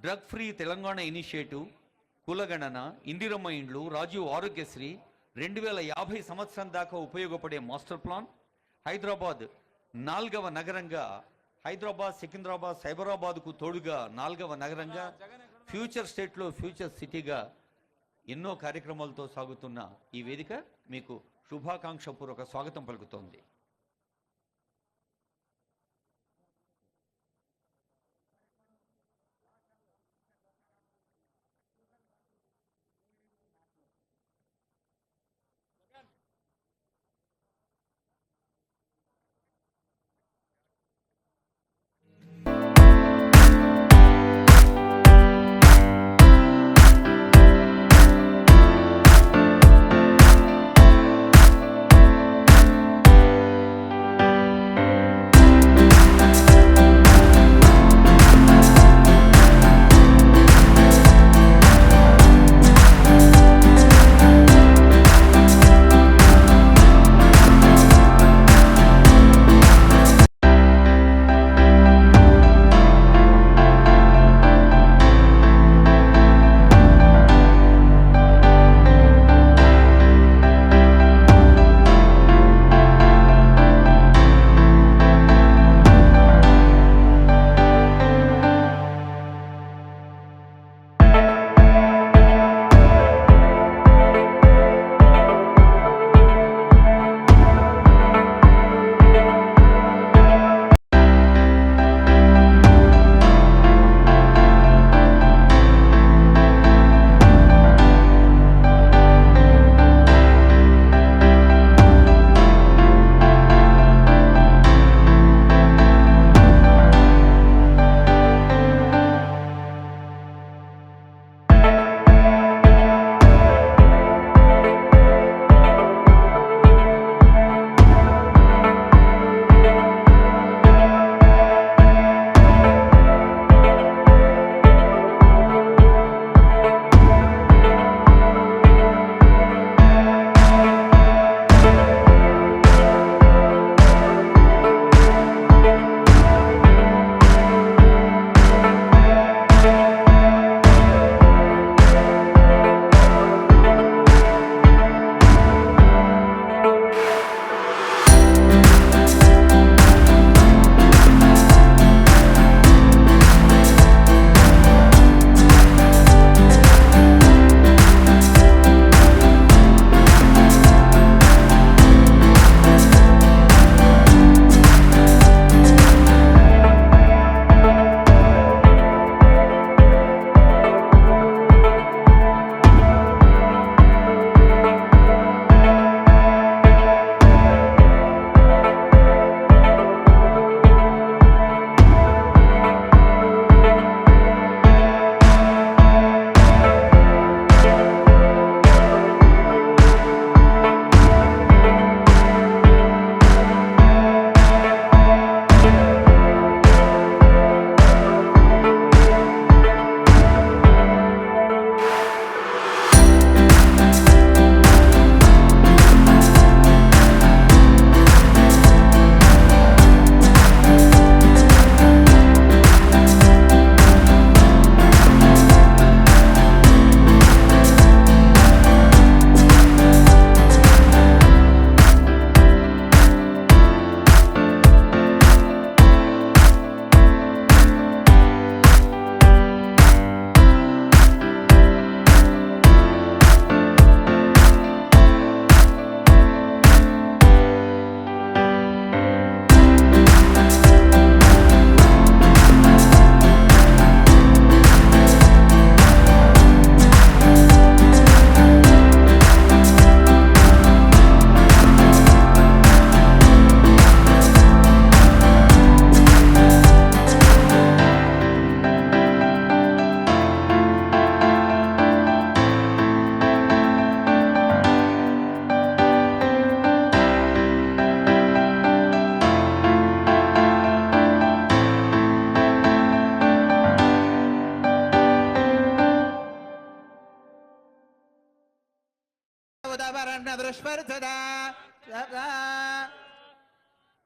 Drug free Telangana initiative, కులగణన, ఇందిరమ్మ ఇండ్లు, రాజీవ్ ఆరోగ్యశ్రీ, 2050 సంవత్సరం దాకా ఉపయోగపడే మాస్టర్ ప్లాన్, హైదరాబాద్ 4వ నగరంగా, హైదరాబాద్, సికింద్రాబాద్, సైబరాబాద్కు తోడుగా 4వ నగరంగా, ఫ్యూచర్ స్టేట్లో ఫ్యూచర్ సిటీగా ఎన్నో కార్యక్రమాలతో సాగుతున్న ఈ వేదిక మీకు శుభాకాంక్షపూర్వక స్వాగతం పలుకుతోంది.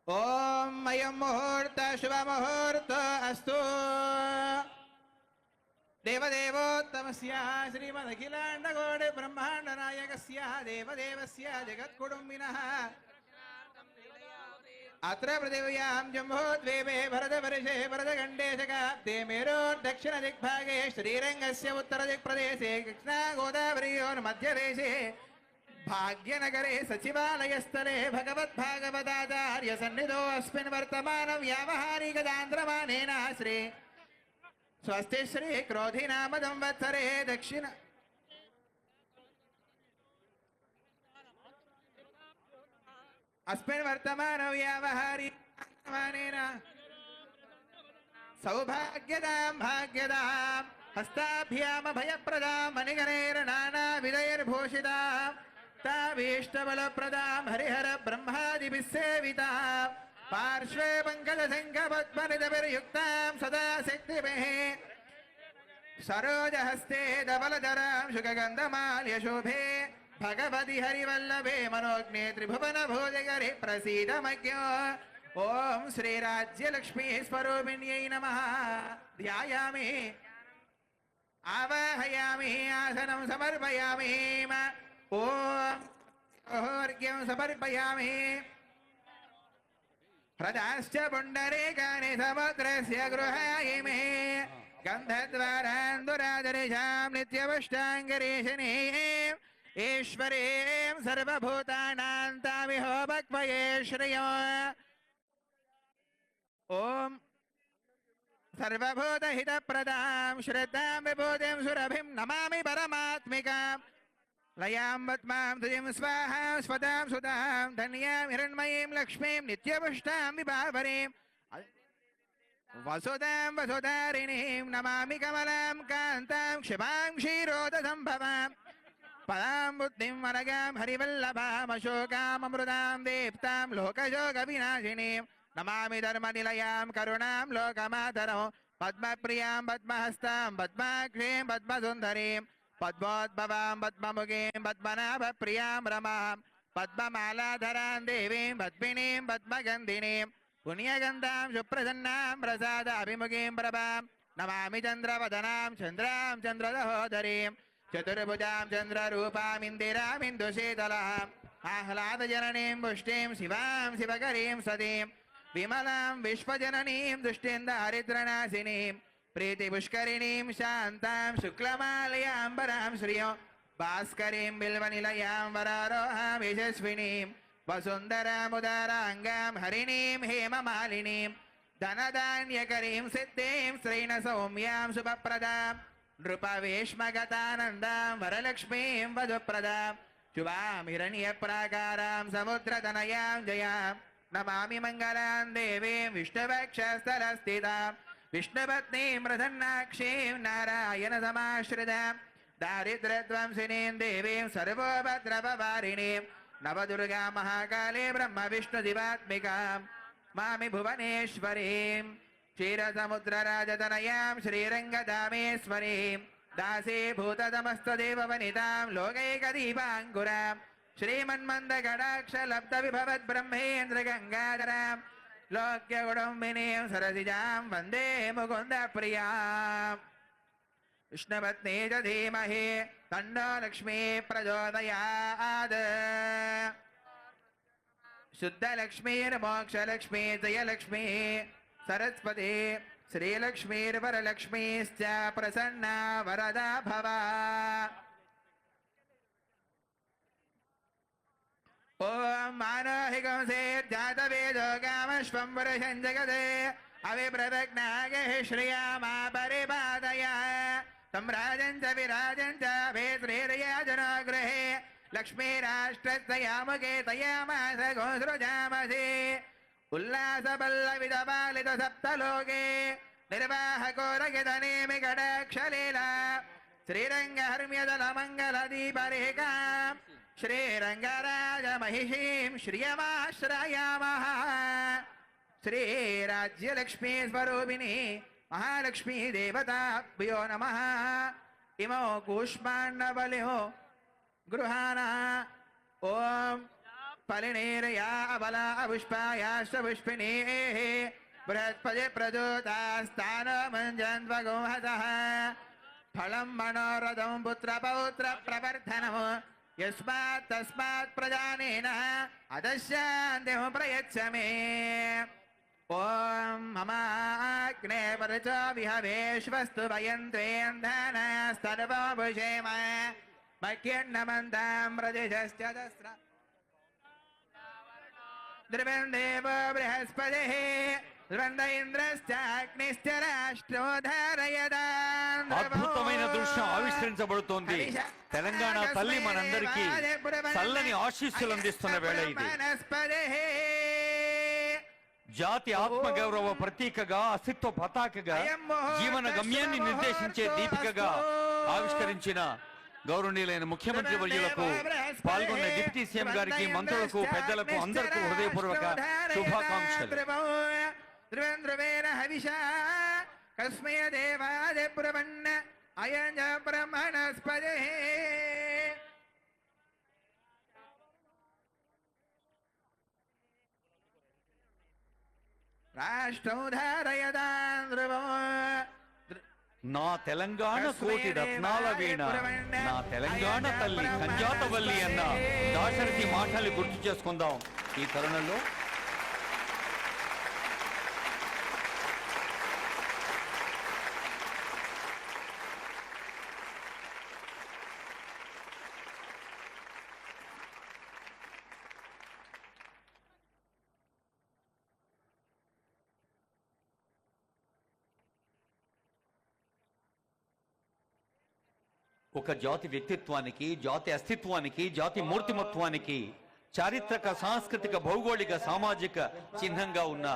ओम अयं मुहूर्त शुभ मुहूर्त अस्तु। देवदेवोत्तमस्य श्रीमदखिलाण्डकोटि ब्रह्माण्डनायकस्य देवदेवस्य जगत्कुटुम्बिनः अत्र पृथिव्यां जम्बोद्वीपे भरतवर्षे भरतखण्डेशकाब्दे मेरोर्दक्षिणदिग्भागे श्रीरङ्गस्य उत्तरदिक्प्रदेशे कृष्णागोदावर्योर्मध्यदेशे भाग्यनगरे सचिवालयस्थले भगवद्भागवताचार्य सन्निधो अस्मिन् वर्तमानं व्यावहारिकदान्द्रमानेन श्री स्वस्ति श्री क्रोधिनाम संवत्सरे दक्षिण अस्मिन् वर्तमान व्यावहारिकदान्द्रमानेन सौभाग्यदां भाग्यदां हस्ताभ्याम भयप्रदां मणिगणैर्नानाविधैर्भूषितां ताभीष्टबलप्रदां हरिहर ब्रह्मादिभिः सेवितां पार्श्वे पङ्कजशङ्खपद्मनिधभिर्युक्तां सदा शक्तिभिः सरोजहस्ते धवलधरां शुकगन्धमाल्यशोभे भगवति हरिवल्लभे मनोज्ञे त्रिभुवनभोजगरे प्रसीदमज्ञो ओम श्री राज्यलक्ष्मी स्वरूपिण्यै नमः। ध्यायामि आवाहयामि आसनं समर्पयामि ओम अर्घ्यं समर्पयामि हृदाश्च पुण्डरीकानि समुद्रस्य गृहायिमे गन्धद्वारान्दुरादर्शां नित्यपुष्टाङ्गरीशिनीं ईश्वरीं सर्वभूतानां तामिहो भक्वये श्रियो ओम सर्वभूतहितप्रदां श्रद्धां विभूतिं सुरभिं नमामि परमात्मिकां लयां पद्मां तुजिं स्वाहा स्वदां सुदां धन्यां हिरण्मयीं लक्ष्मीं नित्यपुष्टां विभावरीं वसुदां वसुधारिणीं नमामि कमलां कान्तां क्षिपां क्षीरोदसम्भवां पदां बुद्धिं वरगां हरिवल्लभामशोकाममृतां दीप्तां लोकशोकविनाशिनीं नमामि धर्मनिलयां करुणां लोकमातरौ पद्मप्रियां पद्महस्तां पद्माक्षीं पद्मसुन्दरीं पद्मोद्भवां पद्ममुखीं पद्मनाभप्रियां रमां पद्ममालाधरां देवीं पद्मिनीं पद्मगन्धिनीं पुण्यगन्धां सुप्रसन्नां प्रसादाभिमुखीं प्रभां नमामि चन्द्रवदनां चन्द्रां चन्द्रदहोदरीं चतुर्भुजां चन्द्ररूपाम् इन्दिरामिन्दुशीतलाम् आह्लादजननीं पुष्टिं शिवां शिवकरीं सतीं विमलां विश्वजननीं दुष्टिं दारिद्र्यनाशिनीं प्रीतिपुष्करिणीं शान्तां शुक्लमालयाम्बरां श्रियो भास्करीं बिल्वनिलयां वरारोहां यशस्विनीं वसुन्धरामुदाराङ्गां हरिणीं हेममालिनीं धनधान्यकरीं सिद्धिं श्रीणसौम्यां शुभप्रदां नृपवेश्मगतानन्दां वरलक्ष्मीं वधुप्रदां शुभां हिरण्यप्राकारां समुद्रतनयां जयां नमामि मङ्गलां देवीं विष्णुवक्षस्थलस्थितां विष्णुपत्नीं प्रसन्नाक्षीं नारायणसमाश्रितां दारिद्र्यध्वंसिनीं देवीं सर्वोपद्रववारिणीं नवदुर्गा महाकाले ब्रह्मविष्णुदिवात्मिकां मामि भुवनेश्वरीं क्षीरसमुद्रराजतनयां श्रीरङ्गधामेश्वरीं दासीभूततमस्तदेववनितां लोकैकदीपाङ्कुरां श्रीमन्मन्दकटाक्षलब्धविभवद्ब्रह्मेन्द्रगङ्गाधरां लोक्यकुटुम्बिनीं सरसिजां वन्दे मुकुन्दप्रियाम् विष्णुपत्नी च धीमहि तन्नो लक्ष्मी प्रचोदयात् शुद्धलक्ष्मीर्मोक्षलक्ष्मी जयलक्ष्मी सरस्वती श्रीलक्ष्मीर्वरलक्ष्मीश्च प्रसन्ना वरदा भवा। ओम मानोहिकंसेर्जातवेदो कामश्वं वरशं जगते अविप्रदग्नागे श्रियामा परिपादय तं राजं च विराजं च भेत्रेर्याजनो गृहे लक्ष्मीराष्ट्रस्तयामुखे तयामास गोसृजामसि उल्लासपल्लविदपालित सप्तलोके निर्वाहकोरगितनेमि कटाक्षलीला श्रीरङ्गहर्म्यदलमङ्गलदीपरेखां श्रीरङ्गराजमहिषीं श्रियमाश्रयामः। श्रीराज्यलक्ष्मी स्वरूपिणी महालक्ष्मी देवताभ्यो नमः। इमो कूष्माण्डबलिहो गृहाणा ओम फलिनेरया अबला अपुष्पायाश्च पुष्पिणीः बृहस्पति प्रदोतास्तानो मञ्जन्त्वगोहतः ఫలం మనోరథం పుత్ర పౌత్ర ప్రవర్ధనము యస్మాత్ తస్మాత్ ప్రజానేన అదశాంతిం ప్రయచ్చ మే ఓం మమాగ్నే పరచో విహవేశ్వస్తు వయంత్వేంధనస్తర్వభుషేమ మఖ్యన్నమంతాం ప్రదిశశ్చదస్ర ద్రవందేవ బృహస్పతిః ద్రవంద ఇంద్రశ్చాగ్నిశ్చ రాష్ట్రో ధారయతాం అద్భుతమైన దృశ్యం ఆవిష్కరించబడుతోంది. తెలంగాణ తల్లి మనందరికీ చల్లని ఆశీస్సులు అందిస్తున్న వేళ ఇది. జాతి ఆత్మగౌరవ ప్రతీకగా, అస్తిత్వ పతాకగా, జీవన గమ్యాన్ని నిర్దేశించే దీపికగా ఆవిష్కరించిన గౌరవనీయులైన ముఖ్యమంత్రి వర్యులకు, పాల్గొన్న డిప్యూటీ సీఎం గారికి, మంత్రులకు, పెద్దలకు అందరికీ హృదయపూర్వక శుభాకాంక్షలు. కస్మయ దేవాదే పురవన్న అయం బ్రహ్మణస్పదే రాష్ట్రం ధారయతాం ధ్రువం. నా తెలంగాణ కోటి రత్నాల వీణ, నా తెలంగాణ తల్లి కంజాతవల్లి అన్న దాశరథి మాటలు గుర్తు చేసుకుందాం ఈ తరుణంలో. ఒక జాతి వ్యక్తిత్వానికి, జాతి అస్తిత్వానికి, జాతి మూర్తిమత్వానికి చారిత్రక, సాంస్కృతిక, భౌగోళిక, సామాజిక చిహ్నంగా ఉన్న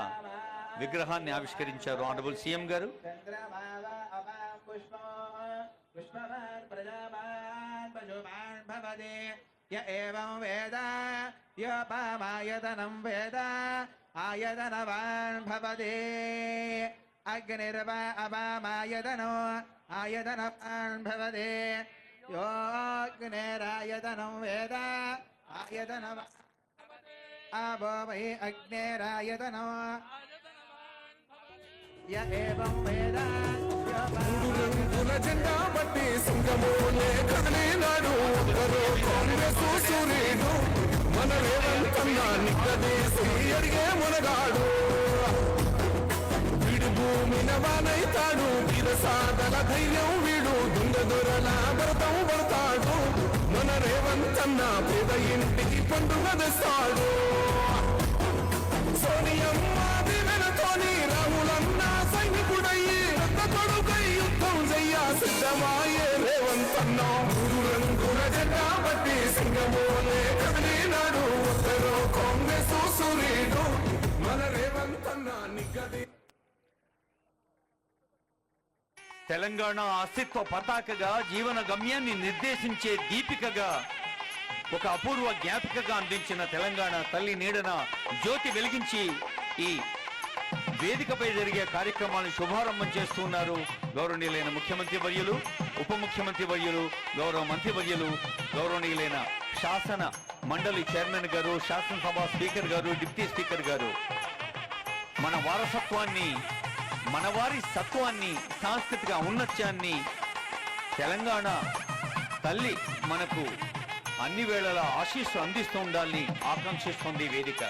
విగ్రహాన్ని ఆవిష్కరించారు ఆనరబుల్ సీఎం గారు. అగ్నిర్వా అవామాయతనో ఆయతనవాన్ భవతే యోగ్నేరాయతనం వేద ఆయతనవ ఆపో వై అగ్నేరాయతనో య ఏవం వేద రంగుల జెండా బట్టి సింగమోలే కదిలినాడు ఒకరు కాంగ్రెస్ సూర్యుడు మన రేవంతన్న నిక్కదేసి అడిగే మునగాడు వీడు భూమి నవానైతాడు వీర సాధన ధైర్యం వీడు దొంగ దొరల భరతం పడతాడు మన రేవంతన్న పేద ఇంటికి పండుగ తెస్తాడు సోనియమ్మ దివెనతోని రాహులన్న సైనికుడయ్యి రక్త కొడుకై యుద్ధం చెయ్య సిద్ధమాయే రేవంతన్న మూడు రంగుల జెండా బట్టి సింగమోలే కదిలినాడు ఒక్కరో కాంగ్రెస్ సూర్యుడు మన రేవంతన్న నిగ్గది. తెలంగాణ అస్తిత్వ పతాకగా, జీవన గమ్యాన్ని నిర్దేశించే దీపికగా, ఒక అపూర్వ జ్ఞాపికగా అందించిన తెలంగాణ తల్లి నీడన జ్యోతి వెలిగించి ఈ వేదికపై జరిగే కార్యక్రమాలను శుభారంభం చేస్తున్నారు గౌరవనీయులైన ముఖ్యమంత్రి వర్యులు, ఉప ముఖ్యమంత్రి వర్యులు, గౌరవ మంత్రి వర్యులు, గౌరవనీయులైన శాసన మండలి చైర్మన్ గారు, శాసనసభ స్పీకర్ గారు, డిప్యూటీ స్పీకర్ గారు. మన వారసత్వాన్ని, మనవారి సత్వాన్ని, సాంస్కృతిక ఔన్నత్యాన్ని తెలంగాణ తల్లి మనకు అన్ని వేళలా ఆశీస్సు అందిస్తూ ఉండాలని ఆకాంక్షిస్తోంది వేదిక.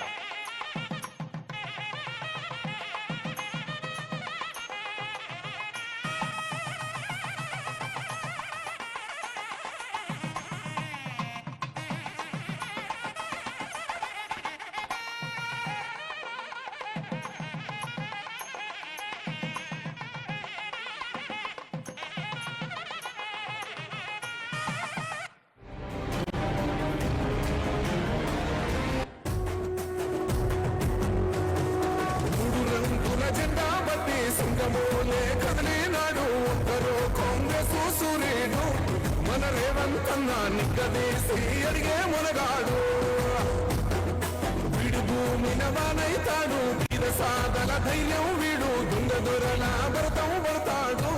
సింగమోలే కదిలినాడు ఒక్కరో కాంగ్రెస్ సూర్యుడు మన రేవంతన్న నిగ్గదీసి అడిగే మునగాడు వీడు భూమి నవానైతాడు వీర సాధన ధైర్యం వీడు దొంగ దొరల భరతం పడతాడు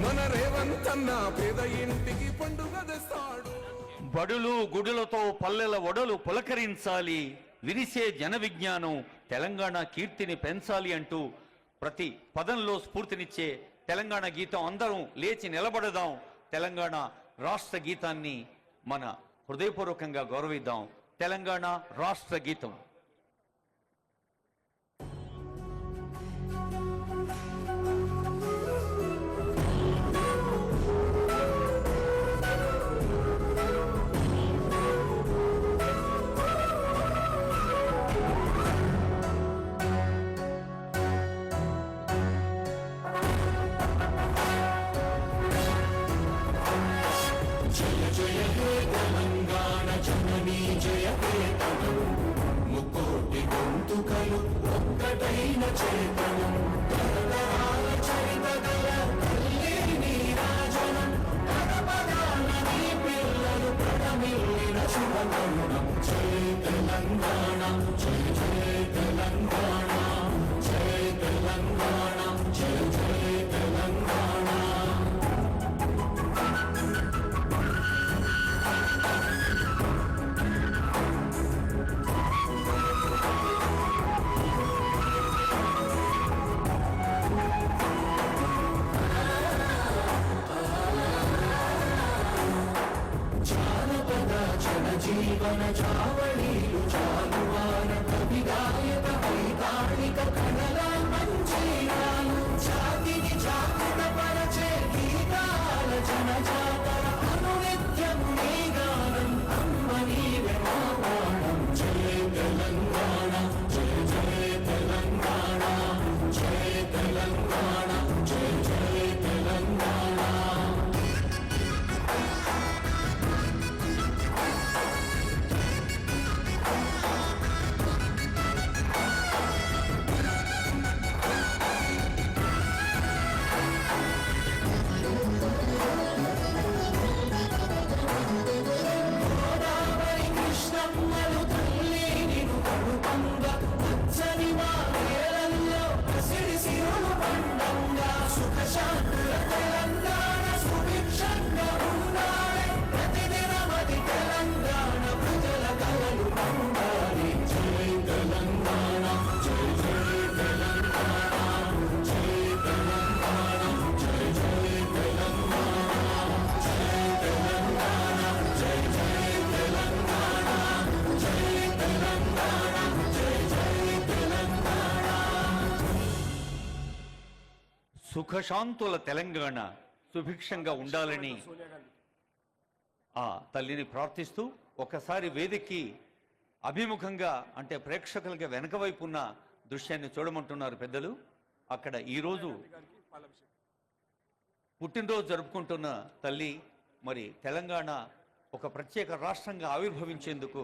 మన రేవంతన్న పేద ఇంటికి పండుగ తెస్తాడు. బడులు గుడులతో పల్లెల ఒడలు పులకరించాలి, విరిసే జన విజ్ఞానం తెలంగాణ కీర్తిని పెంచాలి అంటూ ప్రతి పదంలో స్ఫూర్తినిచ్చే తెలంగాణ గీతం అందరం లేచి నిలబడదాం. తెలంగాణ రాష్ట్ర గీతాన్ని మన హృదయపూర్వకంగా గౌరవిద్దాం. తెలంగాణ రాష్ట్ర గీతం. ముక్కోటి గొంతుకలు ఒక్కటైన చేతనం తరతరాల చరితగల తల్లి నీరాజనం పదపదాన నీ పిల్లలు ప్రణమిల్లిన శుభతరుణం. జై తెలంగాణ, జై జై తెలంగాణ, జై తెలంగాణ, జై జై తెలంగాణ. జీవన చావళీలు చాలువాన కవి గాయక వైతాళిక కళల మంజీరాలు జాతిని జాగృత పరచే గీతాల జనజాతర అనునిత్యం నీ గానం అమ్మ నీవే మా ప్రాణం. జయ తెలంగాణ, జయ జయ తెలంగాణ, జయ తెలంగాణ, జయ జయ తెలంగాణ. సుఖశాంతుల తెలంగాణ సుభిక్షంగా ఉండాలని ఆ తల్లిని ప్రార్థిస్తూ ఒకసారి వేదికకి అభిముఖంగా అంటే ప్రేక్షకులకి వెనక వైపు ఉన్న దృశ్యాన్ని చూడమంటున్నారు పెద్దలు. అక్కడ ఈరోజు పుట్టినరోజు జరుపుకుంటున్న తల్లి మరి తెలంగాణ ఒక ప్రత్యేక రాష్ట్రంగా ఆవిర్భవించేందుకు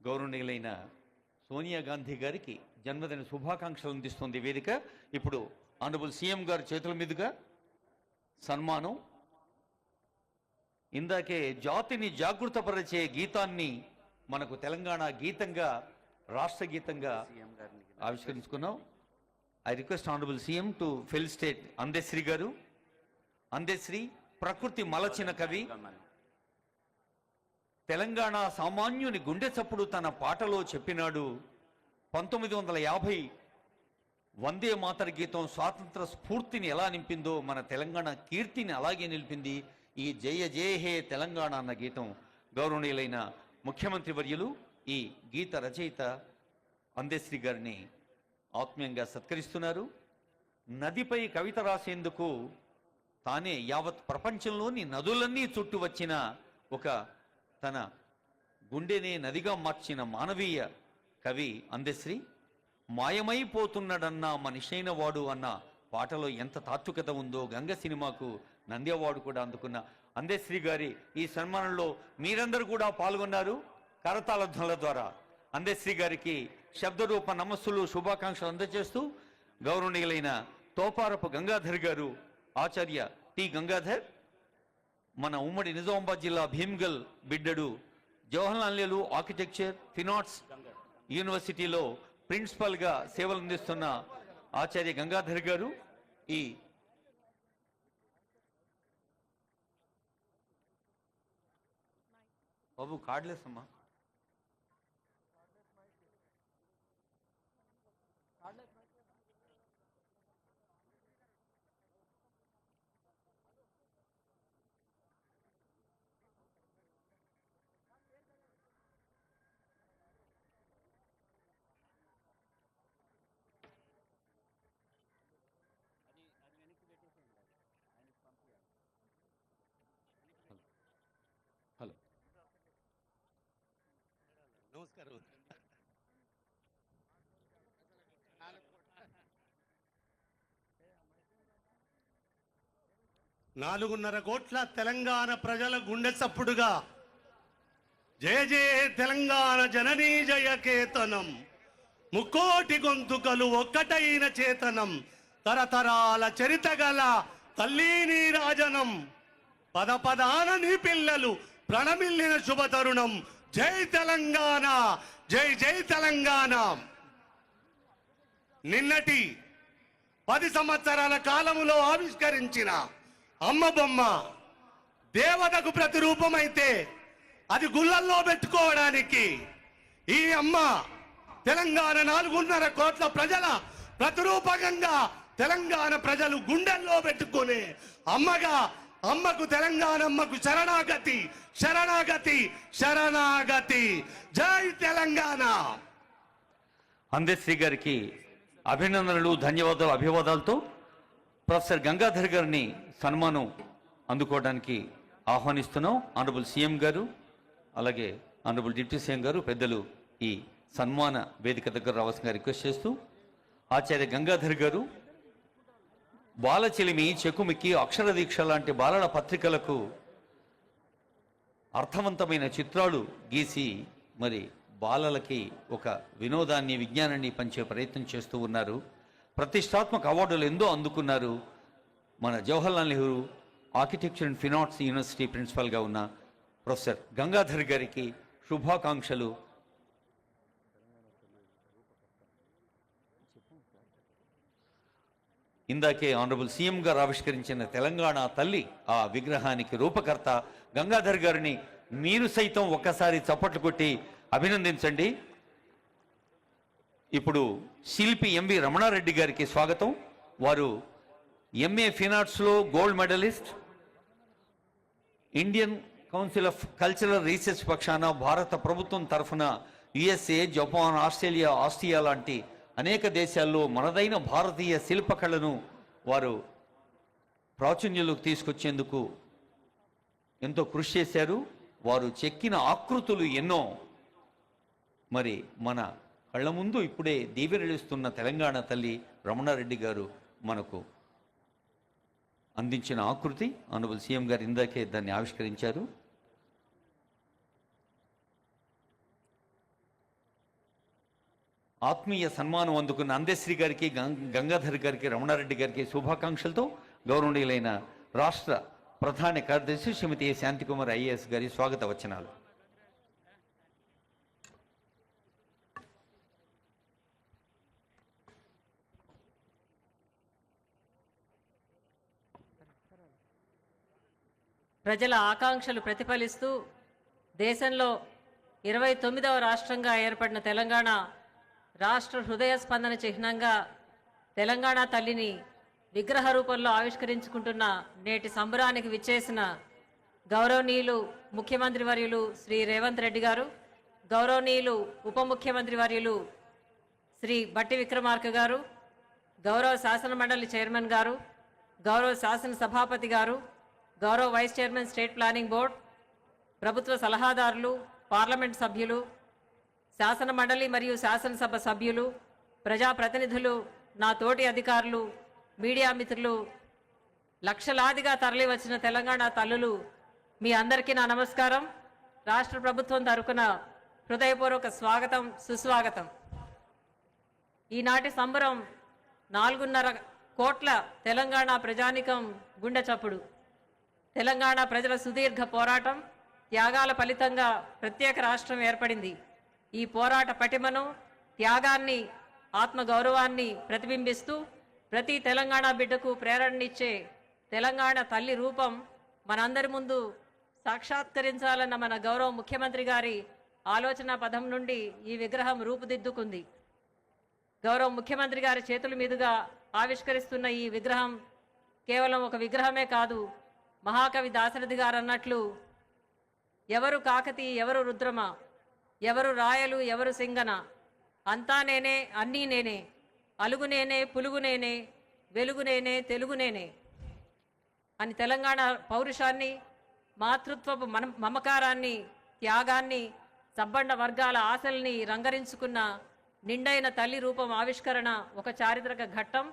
గౌరవనీయులైన సోనియా గాంధీ గారికి జన్మదిన శుభాకాంక్షలు అందిస్తుంది వేదిక. ఇప్పుడు ఆనరబుల్ సీఎం గారి చేతుల మీదుగా సన్మానం. ఇందాకే జాతిని జాగృతపరిచే గీతాన్ని మనకు తెలంగాణ గీతంగా రాష్ట్ర గీతంగా ఆవిష్కరించుకున్నాం. I request honourable CM to felicitate Andesri garu. Andesri ప్రకృతి మలచిన కవి, తెలంగాణ సామాన్యుని గుండె చప్పుడు తన పాటలో చెప్పినాడు. 1950 వందే మాతర గీతం స్వాతంత్ర స్ఫూర్తిని ఎలా నింపిందో మన తెలంగాణ కీర్తిని అలాగే నిలిపింది ఈ జయ జయ హే తెలంగాణ అన్న గీతం. గౌరవనీయులైన ముఖ్యమంత్రి వర్యులు ఈ గీత రచయిత అందశ్రీ గారిని ఆత్మీయంగా సత్కరిస్తున్నారు. నదిపై కవిత రాసేందుకు తానే యావత్ ప్రపంచంలోని నదులన్నీ చుట్టూ వచ్చిన ఒక తన గుండెనే నదిగా మార్చిన మానవీయ కవి అందశ్రీ. మాయమైపోతున్నాడన్న మనిషైన వాడు అన్న పాటలో ఎంత తాత్వికత ఉందో గంగ సినిమాకు నంది అవార్డు కూడా అందుకున్న అందశ్రీ గారి ఈ సన్మానంలో మీరందరూ కూడా పాల్గొన్నారు. కరతాళ ధ్వనుల ద్వారా అందశ్రీ గారికి శబ్దరూప నమస్సులు శుభాకాంక్షలు అందజేస్తూ గౌరవనీయులైన తోపారపు గంగాధర్ గారు, ఆచార్య టి గంగాధర్, మన ఉమ్మడి నిజామాబాద్ జిల్లా భీమ్గల్ బిడ్డడు, జవహర్లాల్ నెహ్రూ ఆర్కిటెక్చర్ ఫినార్ట్స్ యూనివర్సిటీలో ప్రిన్సిపల్గా సేవలు అందిస్తున్న ఆచార్య గంగాధర్ గారు, ఈ బాబు కార్డ్లెస్ అమ్మా. హలో నమస్కారం. 4.5 కోట్ల తెలంగాణ ప్రజల గుండె చప్పుడుగా జయ జయ తెలంగాణ జననీ జయ కేతనం, ముక్కోటి గొంతుకలు ఒక్కటైన చేతనం, తరతరాల చరిత గల తల్లి నీ రాజనం, పద పదాన నీ పిల్లలు ప్రణమిల్లిన శుభతరుణం. జై తెలంగాణ, జై జై తెలంగాణ. నిన్నటి 10 సంవత్సరాల కాలములో ఆవిష్కరించిన అమ్మ బొమ్మ దేవతకు ప్రతిరూపమైతే అది గుళ్ళల్లో పెట్టుకోవడానికి ఈ అమ్మ తెలంగాణ 4.5 కోట్ల ప్రజల ప్రతిరూపకంగా తెలంగాణ ప్రజలు గుండెల్లో పెట్టుకునే అమ్మగా, అమ్మకు తెలంగాణ అమ్మకు శరణాగతి శరణాగతి శరణాగతి. జై తెలంగాణ. అందశ్రీ గారికి అభినందనలు, ధన్యవాదాలు, అభివాదాలతో ప్రొఫెసర్ గంగాధర్ గారిని సన్మానం అందుకోవడానికి ఆహ్వానిస్తున్నాం. ఆనరబుల్ సీఎం గారు, అలాగే ఆనరబుల్ డిప్యూటీ సీఎం గారు, పెద్దలు ఈ సన్మాన వేదిక దగ్గర రావాల్సిందిగా రిక్వెస్ట్ చేస్తూ, ఆచార్య గంగాధర్ గారు బాలచిలిమి, చెకుమికి, అక్షర దీక్ష లాంటి బాలల పత్రికలకు అర్థవంతమైన చిత్రాలు గీసి మరి బాలలకి ఒక వినోదాన్ని, విజ్ఞానాన్ని పంచే ప్రయత్నం చేస్తూ ఉన్నారు. ప్రతిష్టాత్మక అవార్డులు ఎంతో అందుకున్నారు. మన Jawaharlal Nehru architecture and fine arts university ప్రిన్సిపల్గా ఉన్న ప్రొఫెసర్ గంగాధర్ గారికి శుభాకాంక్షలు. ఇందాకే ఆనరబుల్ సీఎం గారు ఆవిష్కరించిన తెలంగాణ తల్లి ఆ విగ్రహానికి రూపకర్త గంగాధర్ గారిని మీరు సైతం ఒక్కసారి చప్పట్లు కొట్టి అభినందించండి. ఇప్పుడు శిల్పి ఎంవి రమణారెడ్డి గారికి స్వాగతం. వారు ఎంఏ ఫైన్ ఆర్ట్స్లో gold medalist, Indian council of cultural research పక్షాన భారత ప్రభుత్వం తరఫున యుఎస్ఏ, జపాన్, ఆస్ట్రేలియా, ఆస్ట్రియా లాంటి అనేక దేశాల్లో మనదైన భారతీయ శిల్పకళను వారు ప్రాచుర్యంలోకి తీసుకొచ్చేందుకు ఎంతో కృషి చేశారు. వారు చెక్కిన ఆకృతులు ఎన్నో. మరి మన కళ్ళ ముందు ఇప్పుడే దీవెనలిస్తున్న తెలంగాణ తల్లి రమణారెడ్డి గారు మనకు అందించిన ఆకృతి, ఆనరబుల్ సీఎం గారు ఇందాకే దాన్ని ఆవిష్కరించారు. ఆత్మీయ సన్మానం అందుకున్న అందశ్రీ గారికి, గంగాధర్ గారికి, రమణారెడ్డి గారికి శుభాకాంక్షలతో గౌరవనీయులైన రాష్ట్ర ప్రధాన కార్యదర్శి శ్రీమతి ఏ శాంతికుమార్ ఐఏఎస్ గారి స్వాగత వచనాలు. ప్రజల ఆకాంక్షలు ప్రతిఫలిస్తూ దేశంలో 29వ రాష్ట్రంగా ఏర్పడిన తెలంగాణ రాష్ట్ర హృదయ స్పందన చిహ్నంగా తెలంగాణ తల్లిని విగ్రహ రూపంలో ఆవిష్కరించుకుంటున్న నేటి సంబరానికి విచ్చేసిన గౌరవనీయులు ముఖ్యమంత్రి వర్యులు శ్రీ రేవంత్ రెడ్డి గారు, గౌరవనీయులు ఉప ముఖ్యమంత్రి వర్యులు శ్రీ బట్టి విక్రమార్క గారు, గౌరవ శాసన మండలి చైర్మన్ గారు, గౌరవ శాసన సభాపతి గారు, గౌరవ vice chairman state planning board, ప్రభుత్వ సలహాదారులు, పార్లమెంట్ సభ్యులు, శాసన మండలి మరియు శాసనసభ సభ్యులు, ప్రజాప్రతినిధులు, నా తోటి అధికారులు, మీడియా మిత్రులు, లక్షలాదిగా తరలి వచ్చిన తెలంగాణ తల్లులు, మీ అందరికీ నా నమస్కారం. రాష్ట్ర ప్రభుత్వం తరపున హృదయపూర్వక స్వాగతం, సుస్వాగతం. ఈనాటి సంబరం 4.5 కోట్ల తెలంగాణ ప్రజానికం గుండె చప్పుడు. తెలంగాణ ప్రజల సుదీర్ఘ పోరాటం, త్యాగాల ఫలితంగా ప్రత్యేక రాష్ట్రం ఏర్పడింది. ఈ పోరాట పటిమను, త్యాగాన్ని, ఆత్మగౌరవాన్ని ప్రతిబింబిస్తూ ప్రతి తెలంగాణ బిడ్డకు ప్రేరణనిచ్చే తెలంగాణ తల్లి రూపం మనందరి ముందు సాక్షాత్కరించాలన్న మన గౌరవ ముఖ్యమంత్రి గారి ఆలోచన పదం నుండి ఈ విగ్రహం రూపుదిద్దుకుంది. గౌరవ ముఖ్యమంత్రి గారి చేతుల మీదుగా ఆవిష్కరిస్తున్న ఈ విగ్రహం కేవలం ఒక విగ్రహమే కాదు, మహాకవి దాశరథి గారు అన్నట్లు ఎవరు కాకతి ఎవరు రుద్రమ, ఎవరు రాయలు ఎవరు సింగన, అంతా నేనే అన్నీ నేనే, అలుగు నేనే పులుగు నేనే, వెలుగు నేనే తెలుగు నేనే అని తెలంగాణ పౌరుషాన్ని, మాతృత్వపు మమకారాన్ని, త్యాగాన్ని, సబ్బండ వర్గాల ఆశల్ని రంగరించుకున్న నిండైన తల్లి రూపం ఆవిష్కరణ ఒక చారిత్రక ఘట్టం.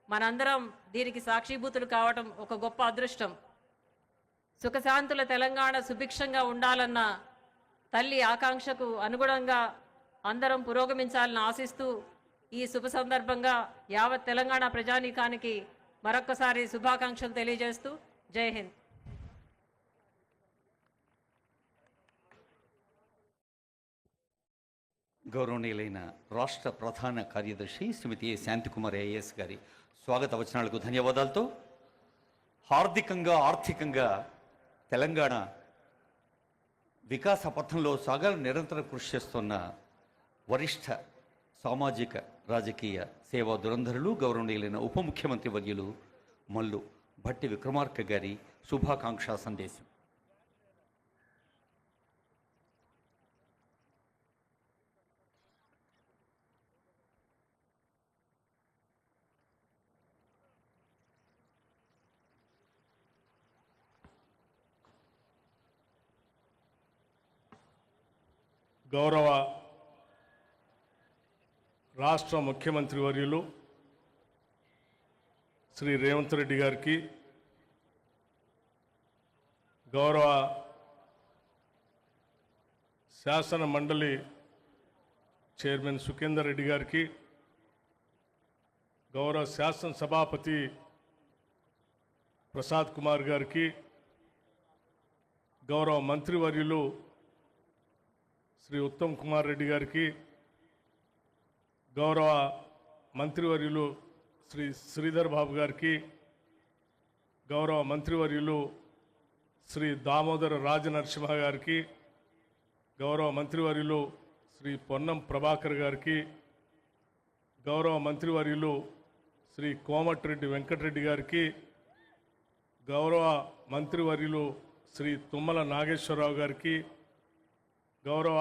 మనందరం దీనికి సాక్షిభూతులు కావటం ఒక గొప్ప అదృష్టం. సుఖశాంతుల తెలంగాణ సుభిక్షంగా ఉండాలన్న తల్లి ఆకాంక్షకు అనుగుణంగా అందరం పురోగమించాలని ఆశిస్తూ ఈ శుభ సందర్భంగా యావత్ తెలంగాణ ప్రజానీకానికి మరొక్కసారి శుభాకాంక్షలు తెలియజేస్తూ జై హింద్. గౌరవనీయులైన రాష్ట్ర ప్రధాన కార్యదర్శి శ్రీమతి ఏ శాంతికుమార్ ఐఏఎస్ గారి స్వాగత వచనాలకు ధన్యవాదాలతో హార్దికంగా ఆర్థికంగా తెలంగాణ వికాస పథంలో సాగాలని నిరంతరం కృషి చేస్తున్న వరిష్ఠ సామాజిక రాజకీయ సేవా దురంధరులు గౌరవనీయులైన ఉప ముఖ్యమంత్రి వర్యులు మల్లు భట్టి విక్రమార్క గారి శుభాకాంక్షా సందేశం. గౌరవ రాష్ట్ర ముఖ్యమంత్రి వర్యులు శ్రీ రేవంత్ రెడ్డి గారికి, గౌరవ శాసన మండలి చైర్మన్ సుఖేందర్ రెడ్డి గారికి, గౌరవ శాసన సభాపతి ప్రసాద్ కుమార్ గారికి, గౌరవ మంత్రివర్యులు శ్రీ ఉత్తమ్ కుమార్ రెడ్డి గారికి, గౌరవ మంత్రివర్యులు శ్రీ శ్రీధర్ బాబు గారికి, గౌరవ మంత్రివర్యులు శ్రీ దామోదర రాజనరసింహ గారికి, గౌరవ మంత్రివర్యులు శ్రీ పొన్నం ప్రభాకర్ గారికి, గౌరవ మంత్రివర్యులు శ్రీ కోమటిరెడ్డి వెంకటరెడ్డి గారికి, గౌరవ మంత్రివర్యులు శ్రీ తుమ్మల నాగేశ్వరరావు గారికి, గౌరవ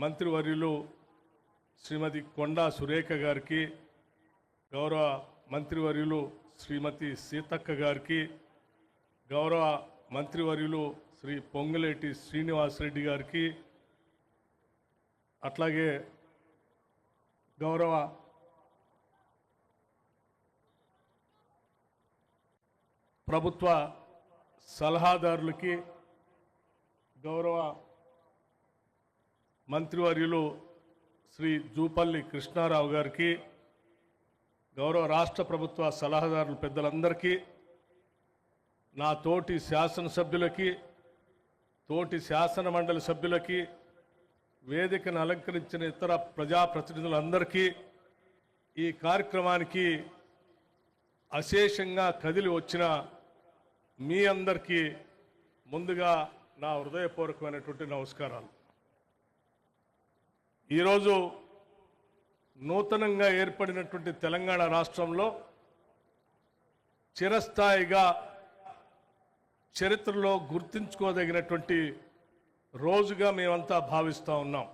మంత్రివర్యులు శ్రీమతి కొండా సురేఖ గారికి, గౌరవ మంత్రివర్యులు శ్రీమతి సీతక్క గారికి, గౌరవ మంత్రివర్యులు శ్రీ పొంగులేటి శ్రీనివాసరెడ్డి గారికి, అట్లాగే గౌరవ ప్రభుత్వ సలహాదారులకి, గౌరవ మంత్రివర్యులు శ్రీ జూపల్లి కృష్ణారావు గారికి, గౌరవ రాష్ట్ర ప్రభుత్వ సలహాదారుల పెద్దలందరికీ, నా తోటి శాసనసభ్యులకి, తోటి శాసన మండలి సభ్యులకి, వేదికను అలంకరించిన ఇతర ప్రజాప్రతినిధులందరికీ, ఈ కార్యక్రమానికి అశేషంగా కదిలి వచ్చిన మీ అందరికీ ముందుగా నా హృదయపూర్వకమైనటువంటి నమస్కారాలు. ఈరోజు నూతనంగా ఏర్పడినటువంటి తెలంగాణ రాష్ట్రంలో చిరస్థాయిగా చరిత్రలో గుర్తుంచుకోదగినటువంటి రోజుగా మేమంతా భావిస్తూ ఉన్నాం.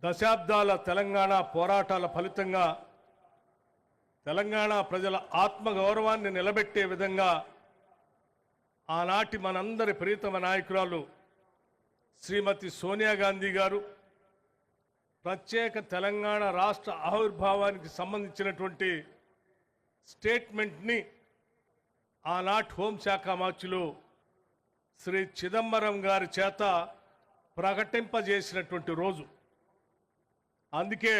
దశాబ్దాల తెలంగాణ పోరాటాల ఫలితంగా తెలంగాణ ప్రజల ఆత్మగౌరవాన్ని నిలబెట్టే విధంగా ఆనాటి మనందరి ప్రియతమ నాయకురాలు శ్రీమతి సోనియా గాంధీ గారు ప్రత్యేక తెలంగాణ రాష్ట్ర ఆవిర్భావానికి సంబంధించినటువంటి స్టేట్మెంట్ని ఆనాటి హోంశాఖ మంత్రులు శ్రీ చిదంబరం గారి చేత ప్రకటింపజేసినటువంటి రోజు. అందుకే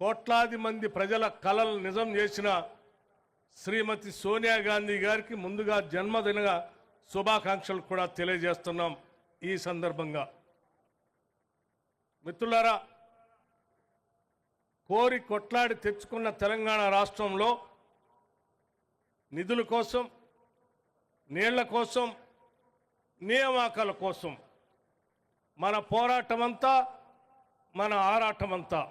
కోట్లాది మంది ప్రజల కలలు నిజం చేసిన శ్రీమతి సోనియా గాంధీ గారికి ముందుగా జన్మదిన శుభాకాంక్షలు కూడా తెలియజేస్తున్నాం. ఈ సందర్భంగా మిత్రులారా, కోరి కొట్లాడి తెచ్చుకున్న తెలంగాణ రాష్ట్రంలో నిధుల కోసం, నీళ్ల కోసం, నియామకాల కోసం మన పోరాటమంతా, మన ఆరాటమంతా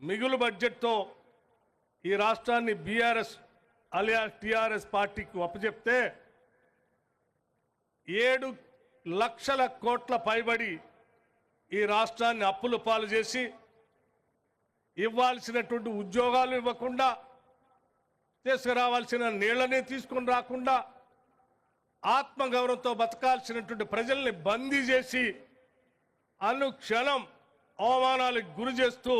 మిగులు బడ్జెట్తో ఈ రాష్ట్రాన్ని బీఆర్ఎస్ అలియా టీఆర్ఎస్ పార్టీకి అప్పచెప్తే 7 లక్షల కోట్ల పైబడి ఈ రాష్ట్రాన్ని అప్పులు పాలు చేసి ఇవ్వాల్సినటువంటి ఉద్యోగాలు ఇవ్వకుండా, తీసుకురావాల్సిన నీళ్లని తీసుకొని రాకుండా, ఆత్మగౌరవంతో బతకాల్సినటువంటి ప్రజల్ని బందీ చేసి అనుక్షణం అవమానాలకు గురి చేస్తూ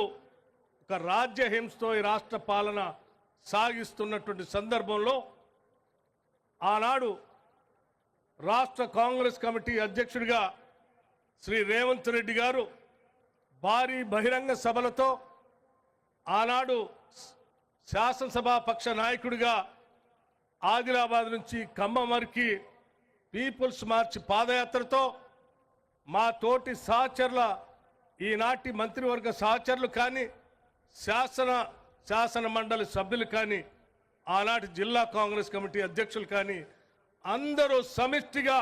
ఒక రాజ్యహింసతో ఈ రాష్ట్ర పాలన సాగిస్తున్నటువంటి సందర్భంలో ఆనాడు రాష్ట్ర కాంగ్రెస్ కమిటీ అధ్యక్షుడిగా శ్రీ రేవంత్ రెడ్డి గారు భారీ బహిరంగ సభలతో, ఆనాడు శాసనసభా పక్ష నాయకుడిగా ఆదిలాబాద్ నుంచి ఖమ్మం వరకు పీపుల్స్ మార్చ్ పాదయాత్రతో మా తోటి సహచరుల, ఈనాటి మంత్రివర్గ సహచరులు కానీ, శాసన మండలి సభ్యులు కానీ, ఆనాటి జిల్లా కాంగ్రెస్ కమిటీ అధ్యక్షులు కానీ అందరూ సమిష్టిగా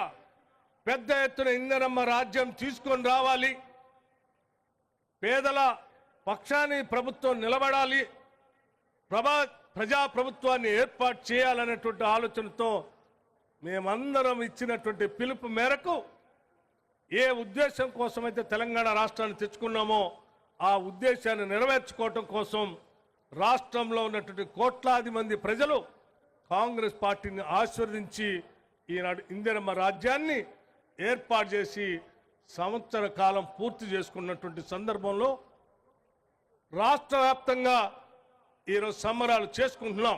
పెద్ద ఎత్తున ఇందిరమ్మ రాజ్యం తీసుకొని రావాలి, పేదల పక్షాన్ని ప్రభుత్వం నిలబడాలి, ప్రజా ప్రభుత్వాన్ని ఏర్పాటు చేయాలనేటువంటి ఆలోచనతో మేమందరం ఇచ్చినటువంటి పిలుపు మేరకు ఏ ఉద్దేశం కోసమైతే తెలంగాణ రాష్ట్రాన్ని తెచ్చుకున్నామో ఆ ఉద్దేశాన్ని నెరవేర్చుకోవటం కోసం రాష్ట్రంలో ఉన్నటువంటి కోట్లాది మంది ప్రజలు కాంగ్రెస్ పార్టీని ఆశీర్వదించి ఈనాడు ఇందిరమ్మ రాజ్యాన్ని ఏర్పాటు చేసి సంవత్సర కాలం పూర్తి చేసుకున్నటువంటి సందర్భంలో రాష్ట్ర వ్యాప్తంగా ఈరోజు సంబరాలు చేసుకుంటున్నాం.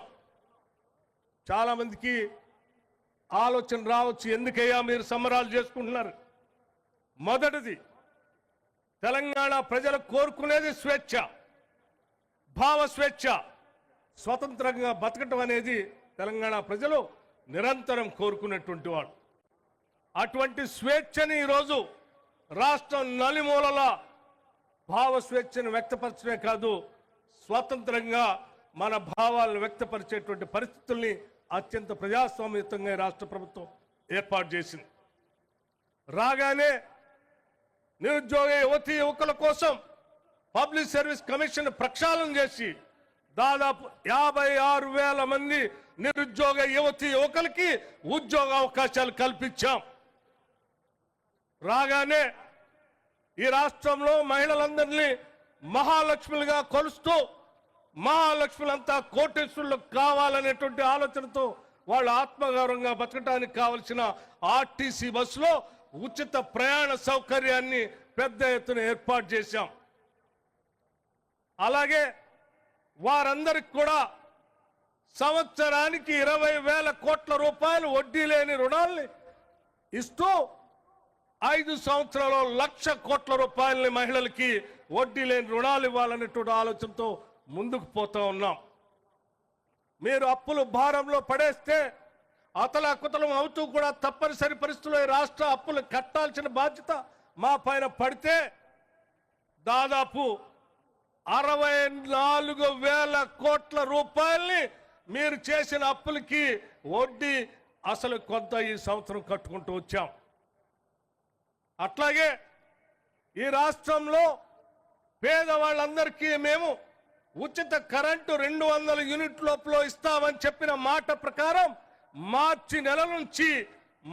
చాలామందికి ఆలోచన రావచ్చు, ఎందుకయ్యా మీరు సంబరాలు చేసుకుంటున్నారు? మొదటిది, తెలంగాణ ప్రజలు కోరుకునేది స్వేచ్ఛ, భావ స్వేచ్ఛ, స్వతంత్రంగా బతకటం అనేది తెలంగాణ ప్రజలు నిరంతరం కోరుకునేటువంటి వాడు. అటువంటి స్వేచ్ఛని ఈరోజు రాష్ట్రం నలుమూలల భావ స్వేచ్ఛను వ్యక్తపరచడమే కాదు, స్వతంత్రంగా మన భావాలను వ్యక్తపరిచేటువంటి పరిస్థితుల్ని అత్యంత ప్రజాస్వామ్యయుతంగా రాష్ట్ర ప్రభుత్వం ఏర్పాటు చేసింది. రాగానే నిరుద్యోగ యువతీ యువకుల కోసం పబ్లిక్ సర్వీస్ కమిషన్ ప్రక్షాళన చేసి దాదాపు 56,000 మంది నిరుద్యోగ యువతీ యువకులకి ఉద్యోగ అవకాశాలు కల్పించాం. రాగానే ఈ రాష్ట్రంలో మహిళలందరినీ మహాలక్ష్ములుగా కొలుస్తూ మహాలక్ష్ములంతా కోటేశ్వరులు కావాలనేటువంటి ఆలోచనతో వాళ్ళు ఆత్మగౌరవంగా బతకడానికి కావలసిన ఆర్టీసీ బస్సులో ఉచిత ప్రయాణ సౌకర్యాన్ని పెద్ద ఎత్తున ఏర్పాటు చేశాం. అలాగే వారందరికి కూడా సంవత్సరానికి 20,000 కోట్ల రూపాయలు వడ్డీ లేని రుణాల్ని ఇస్తూ 5 సంవత్సరాల్లో 1,00,000 కోట్ల రూపాయలని మహిళలకి వడ్డీ లేని రుణాలు ఇవ్వాలనేటువంటి ఆలోచనతో ముందుకు పోతా ఉన్నాం. మీరు అప్పులు భారంలో పడేస్తే అతలాకుతలం అవుతూ కూడా తప్పనిసరి పరిస్థితుల్లో ఈ రాష్ట్ర అప్పులు కట్టాల్సిన బాధ్యత మా పైన పడితే దాదాపు 64,000 కోట్ల రూపాయల్ని మీరు చేసిన అప్పులకి వడ్డీ అసలు కొంత ఈ సంవత్సరం కట్టుకుంటూ వచ్చాం. అట్లాగే ఈ రాష్ట్రంలో పేదవాళ్ళందరికీ మేము ఉచిత కరెంటు 200 యూనిట్ లోపల ఇస్తామని చెప్పిన మాట ప్రకారం మార్చి నెల నుంచి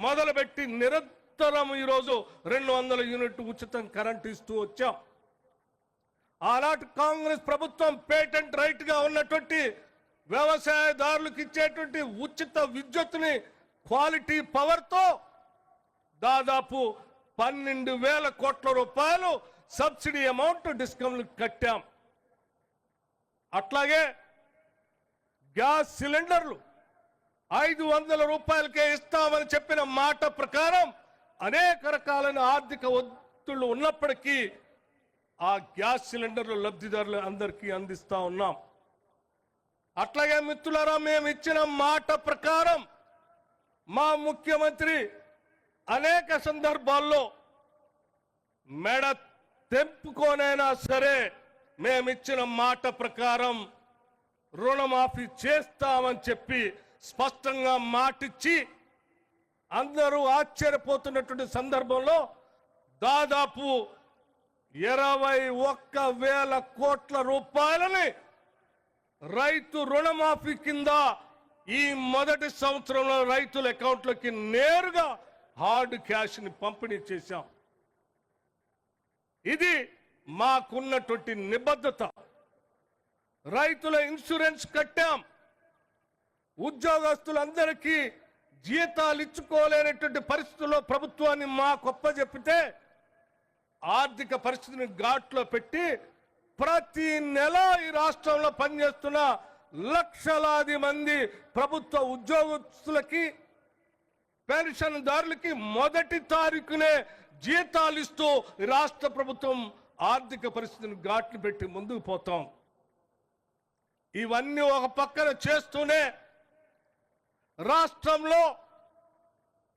మొదలుపెట్టి నిరంతరం ఈరోజు 200 యూనిట్ ఉచితం కరెంటు ఇస్తూ వచ్చాం. ఆనాటి కాంగ్రెస్ ప్రభుత్వం పేటెంట్ రైట్ గా ఉన్నటువంటి వ్యవసాయదారులకు ఇచ్చేటువంటి ఉచిత విద్యుత్తుని క్వాలిటీ పవర్ తో దాదాపు 12,000 కోట్ల రూపాయలు సబ్సిడీ అమౌంట్ డిస్కౌంట్ కట్టాం. అట్లాగే గ్యాస్ సిలిండర్లు 500 రూపాయలకే ఇస్తామని చెప్పిన మాట ప్రకారం అనేక రకాలైన ఆర్థిక ఒత్తిళ్లు ఉన్నప్పటికీ ఆ గ్యాస్ సిలిండర్లు లబ్ధిదారులు అందరికీ అందిస్తా ఉన్నాం. అట్లాగే మిత్రులారా, మేము ఇచ్చిన మాట ప్రకారం మా ముఖ్యమంత్రి అనేక సందర్భాల్లో మెడ తెంపుకోనైనా సరే మేమిచ్చిన మాట ప్రకారం రుణమాఫీ చేస్తామని చెప్పి స్పష్టంగా మాటిచ్చి అందరూ ఆశ్చర్యపోతున్నటువంటి సందర్భంలో దాదాపు 21,000 కోట్ల రూపాయలని రైతు రుణమాఫీ కింద ఈ మొదటి సంవత్సరంలో రైతుల అకౌంట్లోకి నేరుగా హార్డ్ క్యాష్ ని పంపిణీ చేశాం. ఇది మాకున్నటువంటి నిబద్ధత. రైతుల ఇన్సూరెన్స్ కట్టాం. ఉద్యోగస్తులందరికీ జీతాలు ఇచ్చుకోలేనటువంటి పరిస్థితుల్లో ప్రభుత్వాన్ని మా గొప్ప చెప్పితే ఆర్థిక పరిస్థితిని ఘాట్లో పెట్టి ప్రతి నెల ఈ రాష్ట్రంలో పనిచేస్తున్న లక్షలాది మంది ప్రభుత్వ ఉద్యోగస్తులకి పెన్షన్దారులకి మొదటి తారీఖునే జీతాలు ఇస్తూ రాష్ట్ర ప్రభుత్వం ఆర్థిక పరిస్థితిని ఘాట్లు పెట్టి ముందుకు పోతాం. ఇవన్నీ ఒక పక్కన చేస్తూనే రాష్ట్రంలో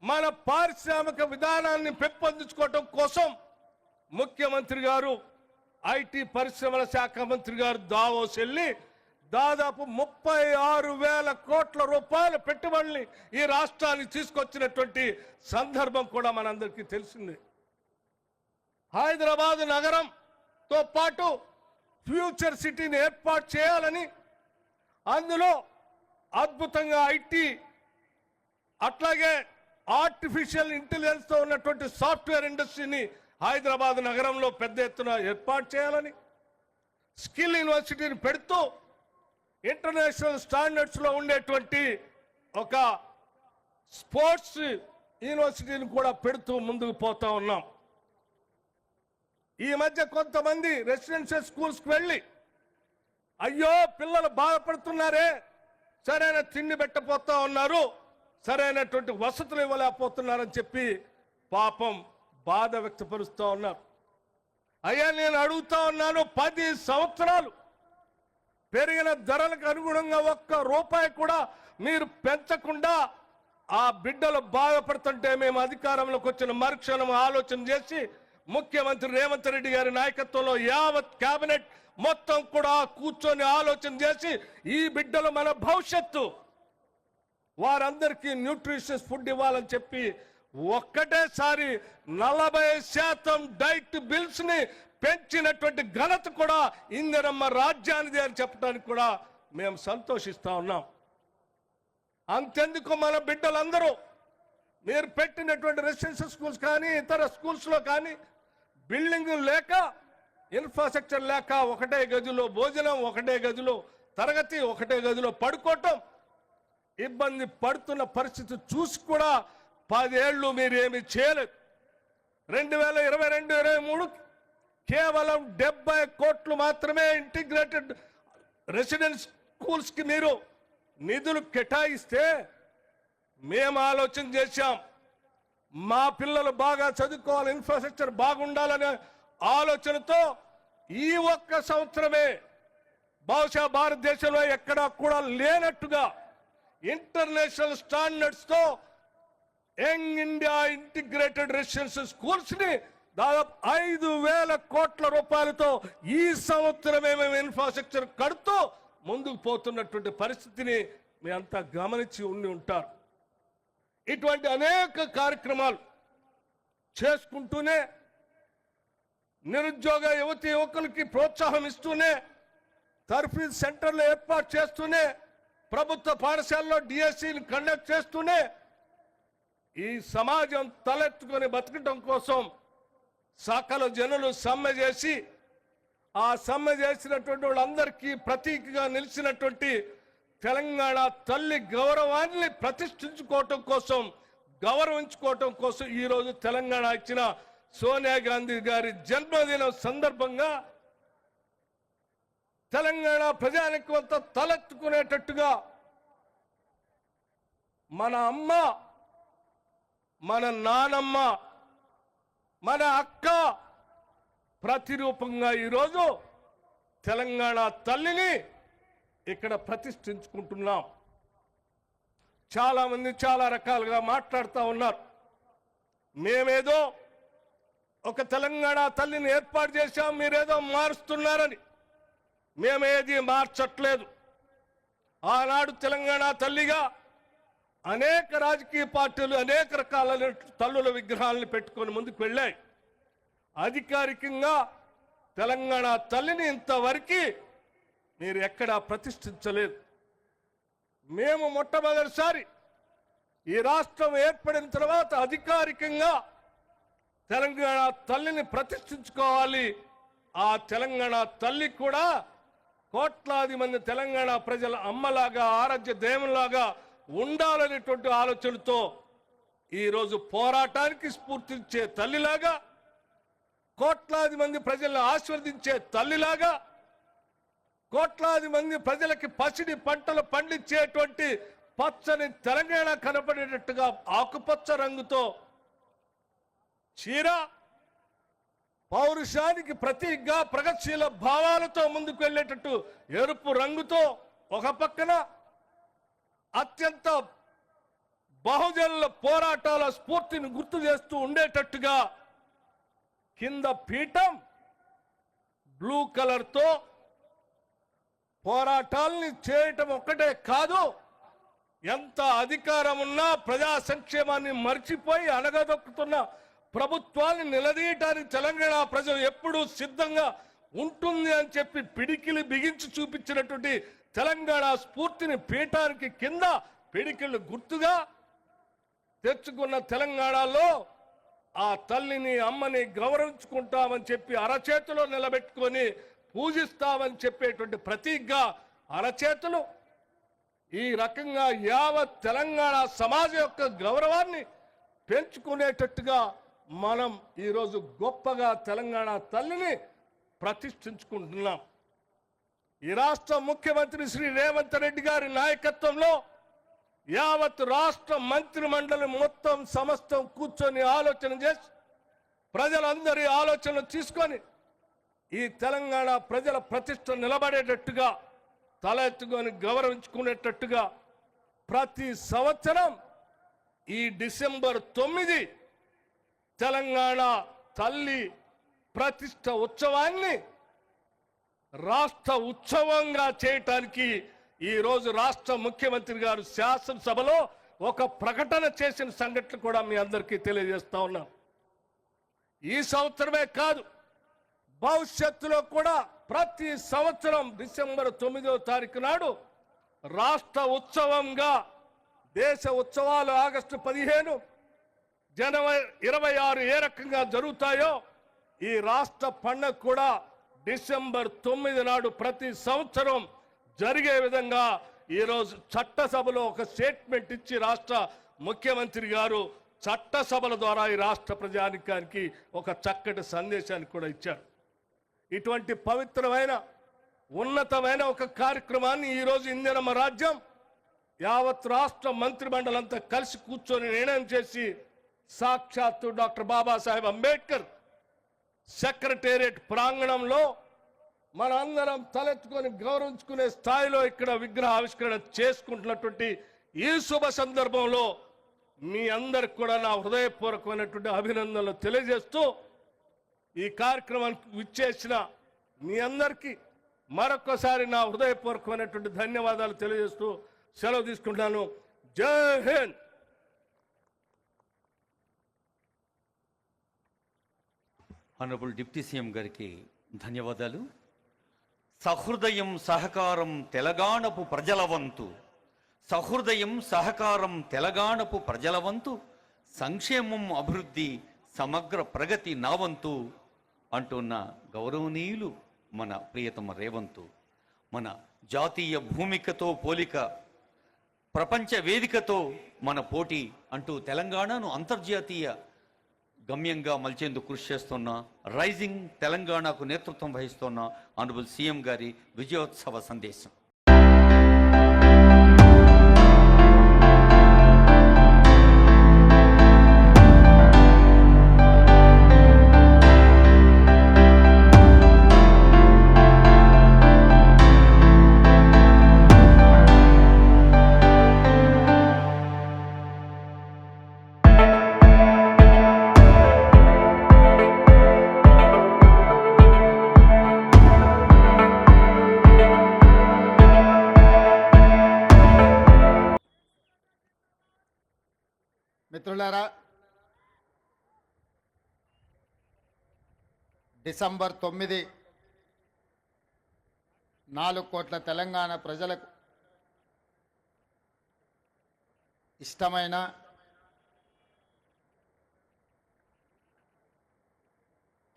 మన పారిశ్రామిక విధానాన్ని పెంపొందించుకోవటం కోసం ముఖ్యమంత్రి గారు ఐటీ పరిశ్రమల శాఖ మంత్రి గారు దావోస్ వెళ్ళి దాదాపు 36,000 కోట్ల రూపాయల పెట్టుబడుల్ని ఈ రాష్ట్రానికి తీసుకొచ్చినటువంటి సందర్భం కూడా మనందరికీ తెలిసింది. హైదరాబాద్ నగరంతో పాటు ఫ్యూచర్ సిటీని ఏర్పాటు చేయాలని, అందులో అద్భుతంగా ఐటీ అట్లాగే ఆర్టిఫిషియల్ ఇంటెలిజెన్స్ తో ఉన్నటువంటి సాఫ్ట్వేర్ ఇండస్ట్రీని హైదరాబాద్ నగరంలో పెద్ద ఎత్తున ఏర్పాటు చేయాలని, స్కిల్ యూనివర్సిటీని పెడుతూ ఇంటర్నేషనల్ స్టాండర్డ్స్ లో ఉండేటువంటి ఒక స్పోర్ట్స్ యూనివర్సిటీని కూడా పెడుతూ ముందుకు పోతా ఉన్నాం. ఈ మధ్య కొంతమంది రెసిడెన్షియల్ స్కూల్స్కి వెళ్ళి అయ్యో పిల్లలు బాధపడుతున్నారే, సరైన తిండి పెట్టపోతా ఉన్నారు, సరైనటువంటి వసతులు ఇవ్వలేకపోతున్నారని చెప్పి పాపం బాధ వ్యక్తపరుస్తూ ఉన్నారు. అయ్యా నేను అడుగుతా ఉన్నాను, 10 సంవత్సరాలు పెరిగిన ధరలకు అనుగుణంగా ఒక్క రూపాయి కూడా మీరు పెంచకుండా ఆ బిడ్డలు బాధపడుతుంటే మేము అధికారంలోకి వచ్చిన మరుక్షణం ఆలోచన చేసి ముఖ్యమంత్రి రేవంత్ రెడ్డి గారి నాయకత్వంలో యావత్ కేబినెట్ మొత్తం కూడా కూర్చొని ఆలోచన చేసి ఈ బిడ్డలు మన భవిష్యత్తు, వారందరికీ ఫుడ్ ఇవ్వాలని చెప్పి ఒక్కటేసారి 40% డైట్ బిల్స్ ని పెంచినటువంటి ఘనత కూడా ఇందిరమ్మ రాజ్యానిది అని చెప్పడానికి కూడా మేము సంతోషిస్తా ఉన్నాం. అంతెందుకు మన బిడ్డలందరూ మీరు పెట్టినటువంటి రెసిడెన్షియల్ స్కూల్స్ కానీ ఇతర స్కూల్స్ లో కానీ బిల్డింగ్ లేక, ఇన్ఫ్రాస్ట్రక్చర్ లేక ఒకటే గదిలో భోజనం, ఒకటే గదిలో తరగతి, ఒకటే గదిలో పడుకోవటం, ఇబ్బంది పడుతున్న పరిస్థితి చూసి కూడా 10 ఏళ్ళు మీరేమి చేయలేదు. 2022-23 కేవలం 70 కోట్లు మాత్రమే ఇంటిగ్రేటెడ్ రెసిడెన్స్ స్కూల్స్ కి మీరు నిధులు కేటాయిస్తే మేము ఆలోచన చేశాం. మా పిల్లలు బాగా చదువుకోవాలి, ఇన్ఫ్రాస్ట్రక్చర్ బాగుండాలనే ఆలోచనతో ఈ ఒక్క సంవత్సరమే బహుశా భారతదేశంలో ఎక్కడా కూడా లేనట్టుగా ఇంటర్నేషనల్ స్టాండర్డ్స్ తో young India integrated residential schools ని దాదాపు 5,000 కోట్ల రూపాయలతో ఈ సంవత్సరమే మేము ఇన్ఫ్రాస్ట్రక్చర్ కడుతూ ముందుకు పోతున్నటువంటి పరిస్థితిని మీ అంతా గమనించి ఉండి ఉంటారు. ఇటువంటి అనేక కార్యక్రమాలు చేసుకుంటూనే నిరుద్యోగ యువతి యువకులకి ప్రోత్సాహం ఇస్తూనే, తర్ఫీదు సెంటర్లు ఏర్పాటు చేస్తూనే, ప్రభుత్వ పాఠశాలలో డిఎస్సీని కండక్ట్ చేస్తూనే ఈ సమాజం తలెత్తుకొని బతకటం కోసం సకల జనులు సమ్మె చేసి, ఆ సమ్మె చేసినటువంటి వాళ్ళందరికీ ప్రతీకగా నిలిచినటువంటి తెలంగాణ తల్లి గౌరవాన్ని ప్రతిష్ఠించుకోవటం కోసం, గౌరవించుకోవటం కోసం ఈరోజు తెలంగాణ ఇచ్చిన సోనియా గాంధీ గారి జన్మదినం సందర్భంగా తెలంగాణ ప్రజానికి కొంత తలెత్తుకునేటట్టుగా మన అమ్మ, మన నానమ్మ, మన అక్క ప్రతిరూపంగా ఈరోజు తెలంగాణ తల్లిని ఇక్కడ ప్రతిష్ఠించుకుంటున్నాం. చాలా మంది చాలా రకాలుగా మాట్లాడుతూ ఉన్నారు. మేమేదో ఒక తెలంగాణ తల్లిని ఏర్పాటు చేశాం, మీరేదో మారుస్తున్నారని. మేమేది మార్చట్లేదు. ఆనాడు తెలంగాణ తల్లిగా అనేక రాజకీయ పార్టీలు అనేక రకాల తల్లుల విగ్రహాలను పెట్టుకొని ముందుకు వెళ్ళాయి. అధికారికంగా తెలంగాణ తల్లిని ఇంతవరకు మీరు ఎక్కడా ప్రతిష్ఠించలేదు. మేము మొట్టమొదటిసారి ఈ రాష్ట్రం ఏర్పడిన తర్వాత అధికారికంగా తెలంగాణ తల్లిని ప్రతిష్ఠించుకోవాలి. ఆ తెలంగాణ తల్లి కూడా కోట్లాది మంది తెలంగాణ ప్రజల అమ్మలాగా ఆరాధ్య దేవులాగా ఉండాలనేటువంటి ఆలోచనతో ఈరోజు పోరాటానికి స్ఫూర్తించే తల్లిలాగా, కోట్లాది మంది ప్రజలను ఆశీర్వదించే తల్లిలాగా, కోట్లాది మంది ప్రజలకి పసిడి పంటలు పండించేటువంటి పచ్చని తెలంగాణ కనపడేటట్టుగా ఆకుపచ్చ రంగుతో చీర, పౌరుషానికి ప్రతీకగా ప్రగతిశీల భావాలతో ముందుకు వెళ్ళేటట్టు ఎరుపు రంగుతో ఒక పక్కన అత్యంత బహుజనుల పోరాటాల స్ఫూర్తిని గుర్తు చేస్తూ ఉండేటట్టుగా కింద పీఠం బ్లూ కలర్తో పోరాటాల్ని చేయటం ఒక్కటే కాదు, ఎంత అధికారం ఉన్నా ప్రజా సంక్షేమాన్ని మర్చిపోయి అణగదొక్కుతున్న ప్రభుత్వాన్ని నిలదీయటానికి తెలంగాణ ప్రజలు ఎప్పుడూ సిద్ధంగా ఉంటుంది అని చెప్పి పిడికిలి బిగించి చూపించినటువంటి తెలంగాణ స్ఫూర్తిని పీఠానికి కింద పిడికిళ్ళు గుర్తుగా తెచ్చుకున్న తెలంగాణలో ఆ తల్లిని అమ్మని గౌరవించుకుంటామని చెప్పి అరచేతిలో నిలబెట్టుకొని పూజిస్తామని చెప్పేటువంటి ప్రతీకగా అరచేతులు ఈ రకంగా యావత్ తెలంగాణ సమాజం యొక్క గౌరవాన్ని పెంచుకునేటట్టుగా మనం ఈరోజు గొప్పగా తెలంగాణ తల్లిని ప్రతిష్ఠించుకుంటున్నాం. ఈ రాష్ట్ర ముఖ్యమంత్రి శ్రీ రేవంత్ రెడ్డి గారి నాయకత్వంలో యావత్ రాష్ట్ర మంత్రి మండలి మొత్తం సమస్తం కూర్చొని ఆలోచన చేసి ప్రజలందరి ఆలోచనలు తీసుకొని ఈ తెలంగాణ ప్రజల ప్రతిష్ట నిలబడేటట్టుగా తల ఎత్తుకొని గౌరవించుకునేటట్టుగా ప్రతి సంవత్సరం ఈ డిసెంబర్ 9 తెలంగాణ తల్లి ప్రతిష్ట ఉత్సవాన్ని రాష్ట్ర ఉత్సవంగా చేయటానికి ఈ రోజు రాష్ట్ర ముఖ్యమంత్రి గారు శాసనసభలో ఒక ప్రకటన చేసిన సంఘటన కూడా మీ అందరికీ తెలియజేస్తా ఉన్నాం. ఈ సంవత్సరమే కాదు, భవిష్యత్తులో కూడా ప్రతి సంవత్సరం డిసెంబర్ 9వ తారీఖు నాడు రాష్ట్ర ఉత్సవంగా, దేశ ఉత్సవాలు ఆగస్టు 15, జనవరి 26 ఏ రకంగా జరుగుతాయో ఈ రాష్ట్ర పండుగ కూడా డిసెంబర్ 9 నాడు ప్రతి సంవత్సరం జరిగే విధంగా ఈరోజు చట్టసభలో ఒక స్టేట్మెంట్ ఇచ్చి రాష్ట్ర ముఖ్యమంత్రి గారు చట్టసభల ద్వారా ఈ రాష్ట్ర ప్రజానికానికి ఒక చక్కటి సందేశాన్ని కూడా ఇచ్చారు. ఇటువంటి పవిత్రమైన ఉన్నతమైన ఒక కార్యక్రమాన్ని ఈరోజు ఇందిరమ్మ రాజ్యం యావత్ రాష్ట్ర మంత్రి మండలంతా కలిసి కూర్చొని నిర్ణయం చేసి సాక్షాత్తు డాక్టర్ బాబాసాహెబ్ అంబేద్కర్ సెక్రటేరియట్ ప్రాంగణంలో మన అందరం తలెత్తుకొని గౌరవించుకునే స్థాయిలో ఇక్కడ విగ్రహ ఆవిష్కరణ చేసుకుంటున్నటువంటి ఈ శుభ సందర్భంలో మీ అందరికి కూడా నా హృదయపూర్వకమైనటువంటి అభినందనలు తెలియజేస్తూ ఈ కార్యక్రమానికి విచ్చేసిన మీ అందరికీ మరొకసారి నా హృదయపూర్వకమైనటువంటి ధన్యవాదాలు తెలియజేస్తూ సెలవు తీసుకుంటాను. జై హింద్. ఆనరబుల్ డిప్యూటీ సీఎం గారికి ధన్యవాదాలు. సహృదయం సహకారం తెలంగాణపు ప్రజల వంతు, సహృదయం సహకారం తెలంగాణపు ప్రజల వంతు, సంక్షేమం అభివృద్ధి సమగ్ర ప్రగతి నా వంతు అంటున్న గౌరవనీయులు మన ప్రియతమ రేవంతు. మన జాతీయ భూమికతో పోలిక, ప్రపంచ వేదికతో మన పోటీ అంటూ తెలంగాణను అంతర్జాతీయ గమ్యంగా మలిచేందుకు కృషి చేస్తున్న రైజింగ్ తెలంగాణకు నేతృత్వం వహిస్తున్న ఆనరబుల్ సీఎం గారి విజయోత్సవ సందేశం. మిత్రులారా, డిసెంబర్ 9 4 కోట్ల తెలంగాణ ప్రజలకు ఇష్టమైన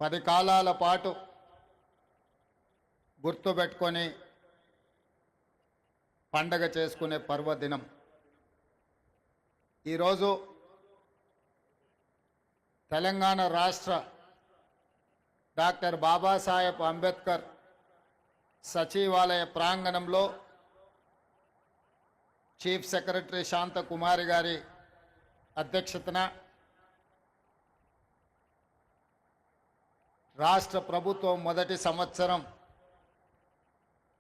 పది కాలాల పాటు గుర్తుపెట్టుకొని పండగ చేసుకునే పర్వదినం. ఈరోజు తెలంగాణ రాష్ట్ర డాక్టర్ బాబాసాహెబ్ అంబేద్కర్ సచివాలయ ప్రాంగణంలో చీఫ్ సెక్రటరీ శాంతకుమారి గారి అధ్యక్షతన రాష్ట్ర ప్రభుత్వం మొదటి సంవత్సరం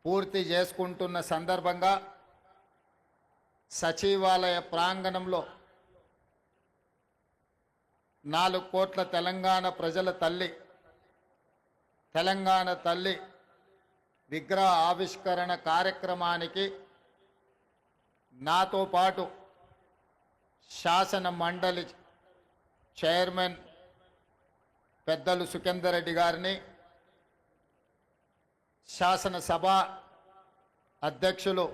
పూర్తి చేసుకుంటున్న సందర్భంగా సచివాలయ ప్రాంగణంలో 4 కోట్ల తెలంగాణ ప్రజల తల్లి, తెలంగాణ తల్లి విగ్రహ ఆవిష్కరణ కార్యక్రమానికి నాతో పాటు శాసన మండలి చైర్మన్ పెద్దలు సుఖేందర్ రెడ్డి గారిని, శాసనసభ అధ్యక్షులు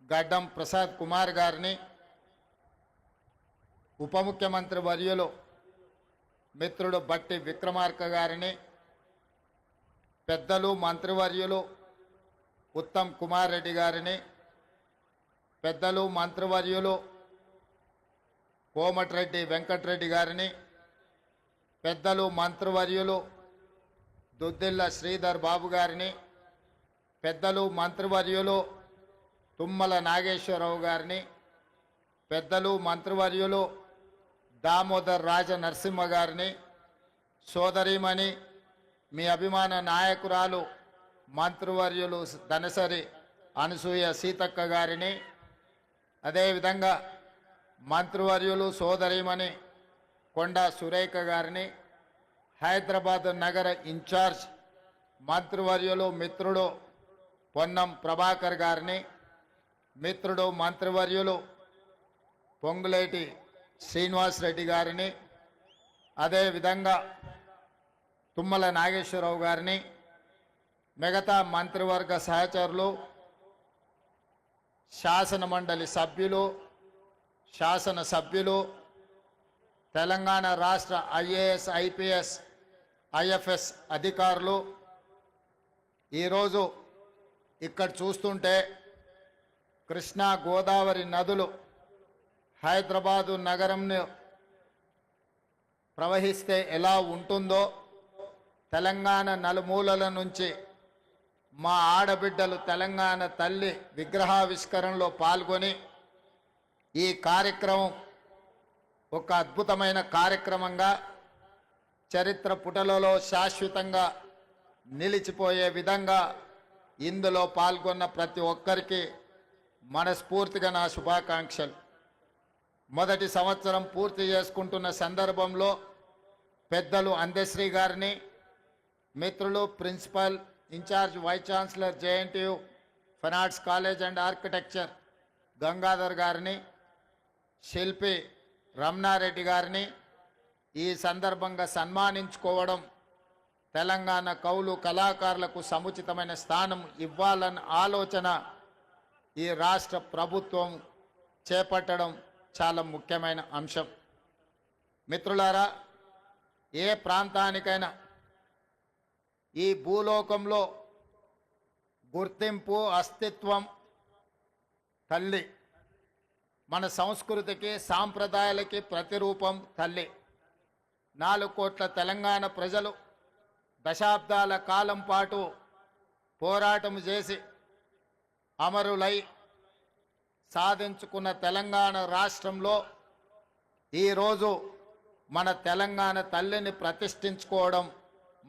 గడ్డం ప్రసాద్ కుమార్ గారిని, ఉప ముఖ్యమంత్రి వర్యులు మిత్రుడు బట్టి విక్రమార్క గారిని, పెద్దలు మంత్రివర్యులు ఉత్తమ్ కుమార్ రెడ్డి గారిని, పెద్దలు మంత్రివర్యులు కోమటిరెడ్డి వెంకటరెడ్డి గారిని, పెద్దలు మంత్రివర్యులు దుద్దిల్ల శ్రీధర్ బాబు గారిని, పెద్దలు మంత్రివర్యులు తుమ్మల నాగేశ్వరరావు గారిని, పెద్దలు మంత్రివర్యులు దామోదర్ రాజ నరసింహ గారిని, సోదరిమణి మీ అభిమాన నాయకురాలు మంత్రివర్యులు ధనసరి అనసూయ సీతక్క గారిని, అదేవిధంగా మంత్రివర్యులు సోదరిమణి కొండా సురేఖ గారిని, హైదరాబాద్ నగర ఇన్ఛార్జ్ మంత్రివర్యులు మిత్రుడు పొన్నం ప్రభాకర్ గారిని, మిత్రుడు మంత్రివర్యులు పొంగులేటి శ్రీనివాస్ రెడ్డి గారిని, అదేవిధంగా తుమ్మల నాగేశ్వరరావు గారిని, మిగతా మంత్రివర్గ సహచరులు, శాసన మండలి సభ్యులు, శాసనసభ్యులు, తెలంగాణ రాష్ట్ర ఐఏఎస్ ఐపీఎస్ ఐఎఫ్ఎస్ అధికారులు, ఈరోజు ఇక్కడ చూస్తుంటే కృష్ణా గోదావరి నదులు హైదరాబాదు నగరంను ప్రవహిస్తే ఎలా ఉంటుందో తెలంగాణ నలుమూలల నుంచి మా ఆడబిడ్డలు తెలంగాణ తల్లి విగ్రహావిష్కరణలో పాల్గొని ఈ కార్యక్రమం ఒక అద్భుతమైన కార్యక్రమంగా చరిత్ర పుటలలో శాశ్వతంగా నిలిచిపోయే విధంగా ఇందులో పాల్గొన్న ప్రతి ఒక్కరికి మనస్ఫూర్తిగా నా శుభాకాంక్షలు. మొదటి సంవత్సరం పూర్తి చేసుకుంటున్న సందర్భంలో పెద్దలు అందశ్రీ గారిని, మిత్రులు principal incharge vice chancellor JNTU fine arts college and architecture Gangadhar గారిని, శిల్పి రమణారెడ్డి గారిని ఈ సందర్భంగా సన్మానించుకోవడం తెలంగాణ కవులు కళాకారులకు సముచితమైన స్థానం ఇవ్వాలన్న ఆలోచన ఈ రాష్ట్ర ప్రభుత్వం చేపట్టడం చాలా ముఖ్యమైన అంశం. మిత్రులారా, ఏ ప్రాంతానికైనా ఈ భూలోకంలో గుర్తింపు అస్తిత్వం తల్లి. మన సంస్కృతికి సాంప్రదాయాలకి ప్రతిరూపం తల్లి. 4 కోట్ల తెలంగాణ ప్రజలు దశాబ్దాల కాలం పాటు పోరాటం చేసి అమరులై సాధించుకున్న తెలంగాణ రాష్ట్రంలో ఈరోజు మన తెలంగాణ తల్లిని ప్రతిష్ఠించుకోవడం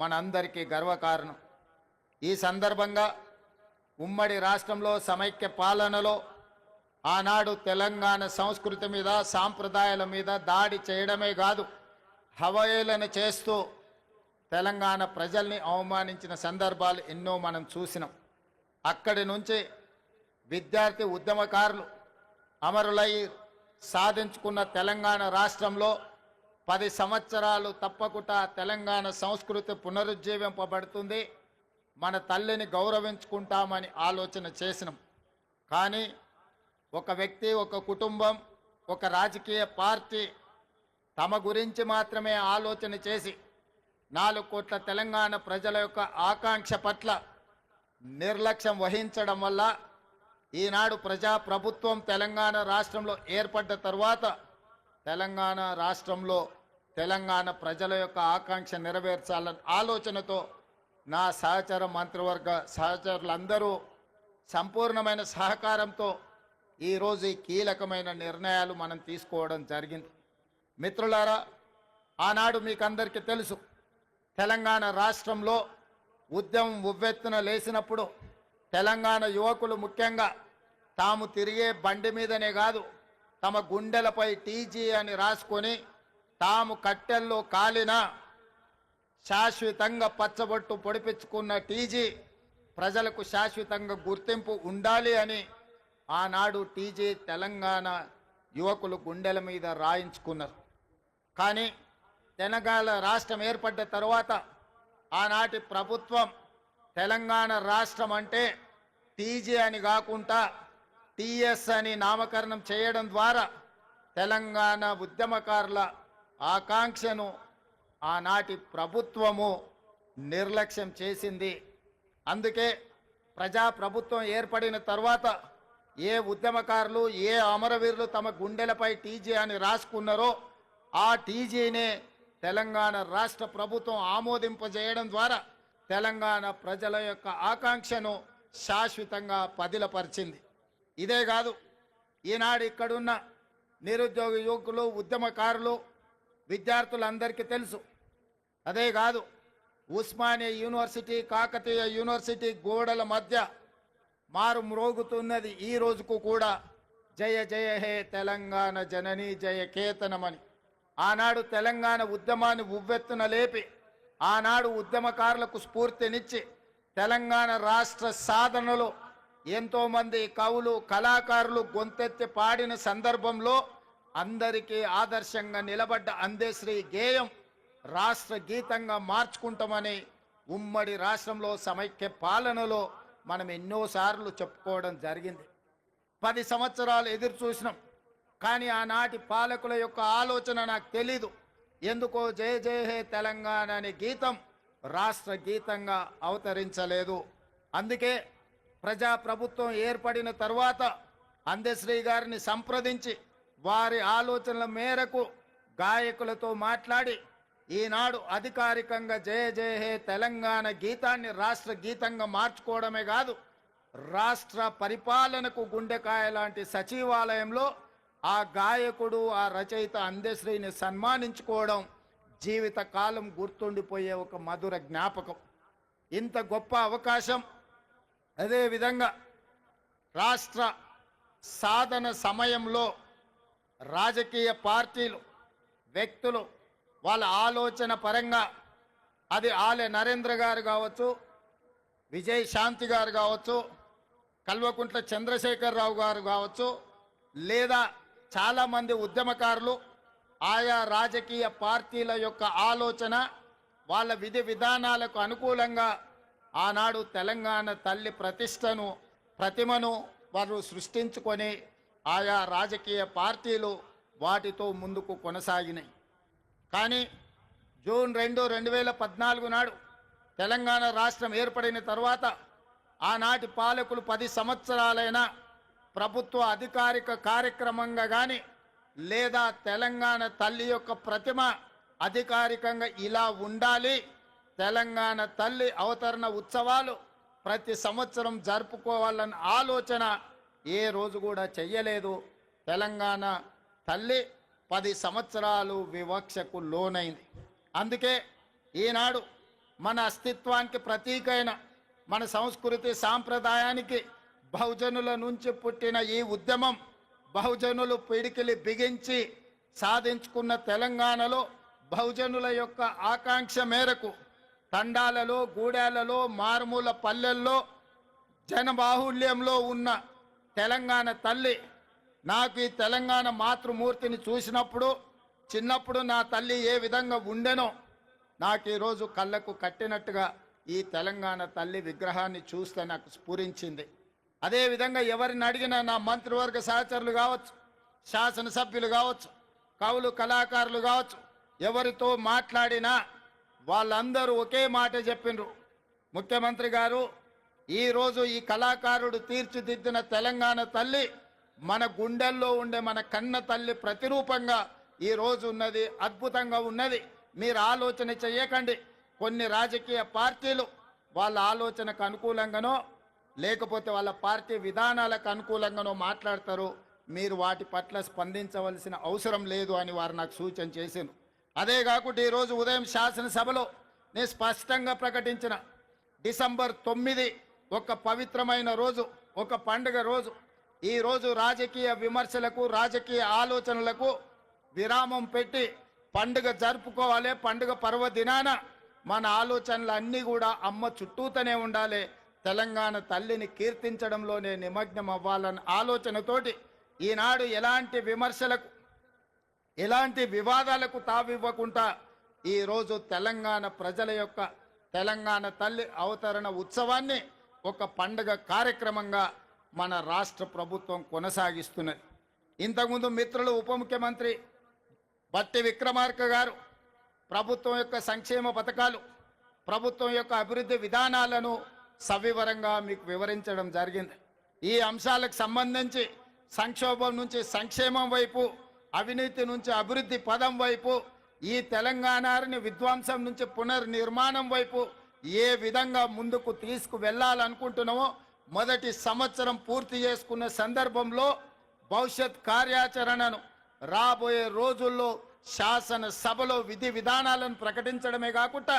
మనందరికీ గర్వకారణం. ఈ సందర్భంగా ఉమ్మడి రాష్ట్రంలో సమైక్య పాలనలో ఆనాడు తెలంగాణ సంస్కృతి మీద సాంప్రదాయాల మీద దాడి చేయడమే కాదు, హవయేళన చేస్తూ తెలంగాణ ప్రజల్ని అవమానించిన సందర్భాలు ఎన్నో మనం చూసినాం. అక్కడి నుంచి విద్యార్థి ఉద్యమకారులు అమరులై సాధించుకున్న తెలంగాణ రాష్ట్రంలో 10 సంవత్సరాలు తప్పకుండా తెలంగాణ సంస్కృతి పునరుజ్జీవింపబడుతుంది, మన తల్లిని గౌరవించుకుంటామని ఆలోచన చేసినాం. కానీ ఒక వ్యక్తి, ఒక కుటుంబం, ఒక రాజకీయ పార్టీ తమ గురించి మాత్రమే ఆలోచన చేసి 4 కోట్ల తెలంగాణ ప్రజల యొక్క ఆకాంక్ష పట్ల నిర్లక్ష్యం వహించడం వల్ల ఈనాడు ప్రజాప్రభుత్వం తెలంగాణ రాష్ట్రంలో ఏర్పడ్డ తర్వాత తెలంగాణ రాష్ట్రంలో తెలంగాణ ప్రజల యొక్క ఆకాంక్ష నెరవేర్చాలన్న ఆలోచనతో నా సహచర మంత్రివర్గ సహచరులందరూ సంపూర్ణమైన సహకారంతో ఈరోజు ఈ కీలకమైన నిర్ణయాలు మనం తీసుకోవడం జరిగింది. మిత్రులారా, ఆనాడు మీకు అందరికీ తెలుసు, తెలంగాణ రాష్ట్రంలో ఉద్యమం ఉవ్వెత్తున లేచినప్పుడు తెలంగాణ యువకులు ముఖ్యంగా తాము తిరిగే బండి మీదనే కాదు, తమ గుండెలపై టీజీ అని రాసుకొని తాము కట్టెల్లో కాలిన శాశ్వతంగా పచ్చబొట్టు పొడిపించుకున్న టీజీ ప్రజలకు శాశ్వతంగా గుర్తింపు ఉండాలి అని ఆనాడు టీజీ తెలంగాణ యువకులు గుండెల మీద రాయించుకున్నారు. కానీ తెలంగాణ రాష్ట్రం ఏర్పడ్డ తర్వాత ఆనాటి ప్రభుత్వం తెలంగాణ రాష్ట్రం అంటే టీజీ అని కాకుండా టీఎస్ అని నామకరణం చేయడం ద్వారా తెలంగాణ ఉద్యమకారుల ఆకాంక్షను ఆనాటి ప్రభుత్వము నిర్లక్ష్యం చేసింది. అందుకే ప్రజాప్రభుత్వం ఏర్పడిన తర్వాత ఏ ఉద్యమకారులు, ఏ అమరవీరులు తమ గుండెలపై టీజీ అని రాసుకున్నారో ఆ టీజీనే తెలంగాణ రాష్ట్ర ప్రభుత్వం ఆమోదింపజేయడం ద్వారా తెలంగాణ ప్రజల యొక్క ఆకాంక్షను శాశ్వతంగా పదిలపరిచింది. ఇదే కాదు, ఈనాడు ఇక్కడున్న నిరుద్యోగ యువకులు, ఉద్యమకారులు, విద్యార్థులందరికీ తెలుసు. అదే కాదు, ఉస్మానియా యూనివర్సిటీ, కాకతీయ యూనివర్సిటీ గోడల మధ్య మారు మ్రోగుతున్నది ఈ రోజుకు కూడా జయ జయ హే తెలంగాణ జనని జయ కేతనమని. ఆనాడు తెలంగాణ ఉద్యమాన్ని ఉవ్వెత్తున లేపి ఆనాడు ఉద్యమకారులకు స్ఫూర్తినిచ్చి తెలంగాణ రాష్ట్ర సాధనలో ఎంతోమంది కవులు, కళాకారులు గొంతెత్తి పాడిన సందర్భంలో అందరికీ ఆదర్శంగా నిలబడ్డ అందశ్రీ గేయం రాష్ట్ర గీతంగా మార్చుకుంటామని ఉమ్మడి రాష్ట్రంలో సమైక్య పాలనలో మనం ఎన్నోసార్లు చెప్పుకోవడం జరిగింది. 10 సంవత్సరాలు ఎదురు చూసినాం, కానీ ఆనాటి పాలకుల యొక్క ఆలోచన నాకు తెలీదు. ఎందుకో జయ జయ హే తెలంగాణ అనే గీతం రాష్ట్ర గీతంగా అవతరించలేదు. అందుకే ప్రజాప్రభుత్వం ఏర్పడిన తర్వాత అందశ్రీ గారిని సంప్రదించి వారి ఆలోచనల మేరకు గాయకులతో మాట్లాడి ఈనాడు అధికారికంగా జయ జయ హే తెలంగాణ గీతాన్ని రాష్ట్ర గీతంగా మార్చుకోవడమే కాదు, రాష్ట్ర పరిపాలనకు గుండెకాయ లాంటి సచివాలయంలో ఆ గాయకుడు, ఆ రచయిత అందశ్రీని సన్మానించుకోవడం జీవిత కాలం గుర్తుండిపోయే ఒక మధుర జ్ఞాపకం. ఇంత గొప్ప అవకాశం, అదేవిధంగా రాష్ట్ర సాధన సమయంలో రాజకీయ పార్టీలు, వ్యక్తులు వాళ్ళ ఆలోచన పరంగా అది ఆలె నరేంద్ర గారు కావచ్చు, విజయ్ శాంతి గారు కావచ్చు, కల్వకుంట్ల చంద్రశేఖరరావు గారు కావచ్చు, లేదా చాలామంది ఉద్యమకారులు ఆయా రాజకీయ పార్టీల యొక్క ఆలోచన, వాళ్ళ విధి విధానాలకు అనుకూలంగా ఆనాడు తెలంగాణ తల్లి ప్రతిమను వారు సృష్టించుకొని ఆయా రాజకీయ పార్టీలు వాటితో ముందుకు కొనసాగినాయి. కానీ జూన్ 2, 2014 నాడు తెలంగాణ రాష్ట్రం ఏర్పడిన తర్వాత ఆనాటి పాలకులు 10 సంవత్సరాలైనా ప్రభుత్వ అధికారిక కార్యక్రమంగా కానీ లేదా తెలంగాణ తల్లి యొక్క ప్రతిమ అధికారికంగా ఇలా ఉండాలి, తెలంగాణ తల్లి అవతరణ ఉత్సవాలు ప్రతి సంవత్సరం జరుపుకోవాలన్న ఆలోచన ఏ రోజు కూడా చెయ్యలేదు. తెలంగాణ తల్లి 10 సంవత్సరాలు వివక్షకు లోనైంది. అందుకే ఈనాడు మన అస్తిత్వానికి ప్రతీకైన, మన సంస్కృతి సాంప్రదాయానికి బహుజనుల నుంచి పుట్టిన ఈ ఉద్యమం బహుజనులు పిడికిలి బిగించి సాధించుకున్న తెలంగాణలో బహుజనుల యొక్క ఆకాంక్ష మేరకు తండాలలో, గూడాలలో, మారుమూల పల్లెల్లో జనబాహుళ్యంలో ఉన్న తెలంగాణ తల్లి నాకు ఈ తెలంగాణ మాతృమూర్తిని చూసినప్పుడు చిన్నప్పుడు నా తల్లి ఏ విధంగా ఉండెనో నాకు ఈరోజు కళ్ళకు కట్టినట్టుగా ఈ తెలంగాణ తల్లి విగ్రహాన్ని చూస్తే నాకు స్ఫురించింది. అదేవిధంగా ఎవరిని అడిగినా నా మంత్రివర్గ సహచరులు కావచ్చు, శాసనసభ్యులు కావచ్చు, కవులు కళాకారులు కావచ్చు, ఎవరితో మాట్లాడినా వాళ్ళందరూ ఒకే మాట చెప్పిండ్రు, ముఖ్యమంత్రి గారు ఈరోజు ఈ కళాకారుడు తీర్చిదిద్దిన తెలంగాణ తల్లి మన గుండెల్లో ఉండే మన కన్న తల్లి ప్రతిరూపంగా ఈరోజు ఉన్నది, అద్భుతంగా ఉన్నది. మీరు ఆలోచన చేయకండి. కొన్ని రాజకీయ పార్టీలు వాళ్ళ ఆలోచనకు అనుకూలంగానో లేకపోతే వాళ్ళ పార్టీ విధానాలకు అనుకూలంగానో మాట్లాడతారు. మీరు వాటి పట్ల స్పందించవలసిన అవసరం లేదు అని వారు నాకు సూచన చేశారు. అదే కాకుండా ఈరోజు ఉదయం శాసనసభలో నేను స్పష్టంగా ప్రకటించిన డిసెంబర్ 9 ఒక పవిత్రమైన రోజు, ఒక పండుగ రోజు. ఈరోజు రాజకీయ విమర్శలకు, రాజకీయ ఆలోచనలకు విరామం పెట్టి పండుగ జరుపుకోవాలి. పండుగ పర్వదినాన మన ఆలోచనలు అన్నీ కూడా అమ్మ చుట్టూతోనే ఉండాలి, తెలంగాణ తల్లిని కీర్తించడంలోనే నిమగ్నం అవ్వాలన్న ఆలోచనతోటి ఈనాడు ఎలాంటి విమర్శలకు, ఎలాంటి వివాదాలకు తావివ్వకుండా ఈరోజు తెలంగాణ ప్రజల యొక్క తెలంగాణ తల్లి అవతరణ ఉత్సవాన్ని ఒక పండుగ కార్యక్రమంగా మన రాష్ట్ర ప్రభుత్వం కొనసాగిస్తున్నది. ఇంతకుముందు మిత్రులు ఉప ముఖ్యమంత్రి బట్టి విక్రమార్క గారు ప్రభుత్వం యొక్క సంక్షేమ పథకాలు, ప్రభుత్వం యొక్క అభివృద్ధి విధానాలను సవివరంగా మీకు వివరించడం జరిగింది. ఈ అంశాలకు సంబంధించి సంక్షోభం నుంచి సంక్షేమం వైపు, అవినీతి నుంచి అభివృద్ధి పదం వైపు, ఈ తెలంగాణని విధ్వంసం నుంచి పునర్నిర్మాణం వైపు ఏ విధంగా ముందుకు తీసుకు వెళ్ళాలనుకుంటున్నామో మొదటి సంవత్సరం పూర్తి చేసుకున్న సందర్భంలో భవిష్యత్ కార్యాచరణను రాబోయే రోజుల్లో శాసనసభలో విధి విధానాలను ప్రకటించడమే కాకుండా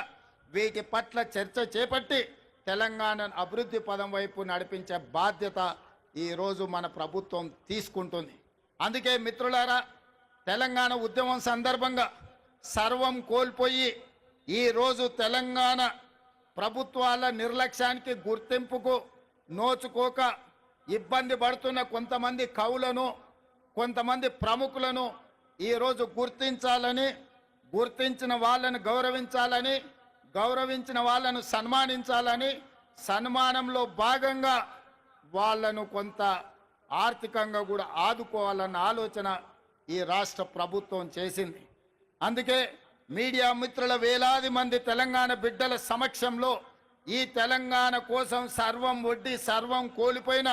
వీటి పట్ల చర్చ చేపట్టి తెలంగాణ అభివృద్ధి పదం వైపు నడిపించే బాధ్యత ఈరోజు మన ప్రభుత్వం తీసుకుంటుంది. అందుకే మిత్రులారా, తెలంగాణ ఉద్యమం సందర్భంగా సర్వం కోల్పోయి ఈరోజు తెలంగాణ ప్రభుత్వాల నిర్లక్ష్యానికి, గుర్తింపుకు నోచుకోక ఇబ్బంది పడుతున్న కొంతమంది కవులను, కొంతమంది ప్రముఖులను ఈరోజు గుర్తించాలని, గుర్తించిన వాళ్ళను గౌరవించాలని, గౌరవించిన వాళ్ళను సన్మానించాలని, సన్మానంలో భాగంగా వాళ్ళను కొంత ఆర్థికంగా కూడా ఆదుకోవాలన్న ఆలోచన ఈ రాష్ట్ర ప్రభుత్వం చేసింది. అందుకే మీడియా మిత్రుల వేలాది మంది తెలంగాణ బిడ్డల సమక్షంలో ఈ తెలంగాణ కోసం సర్వం ఒడ్డి సర్వం కోల్పోయిన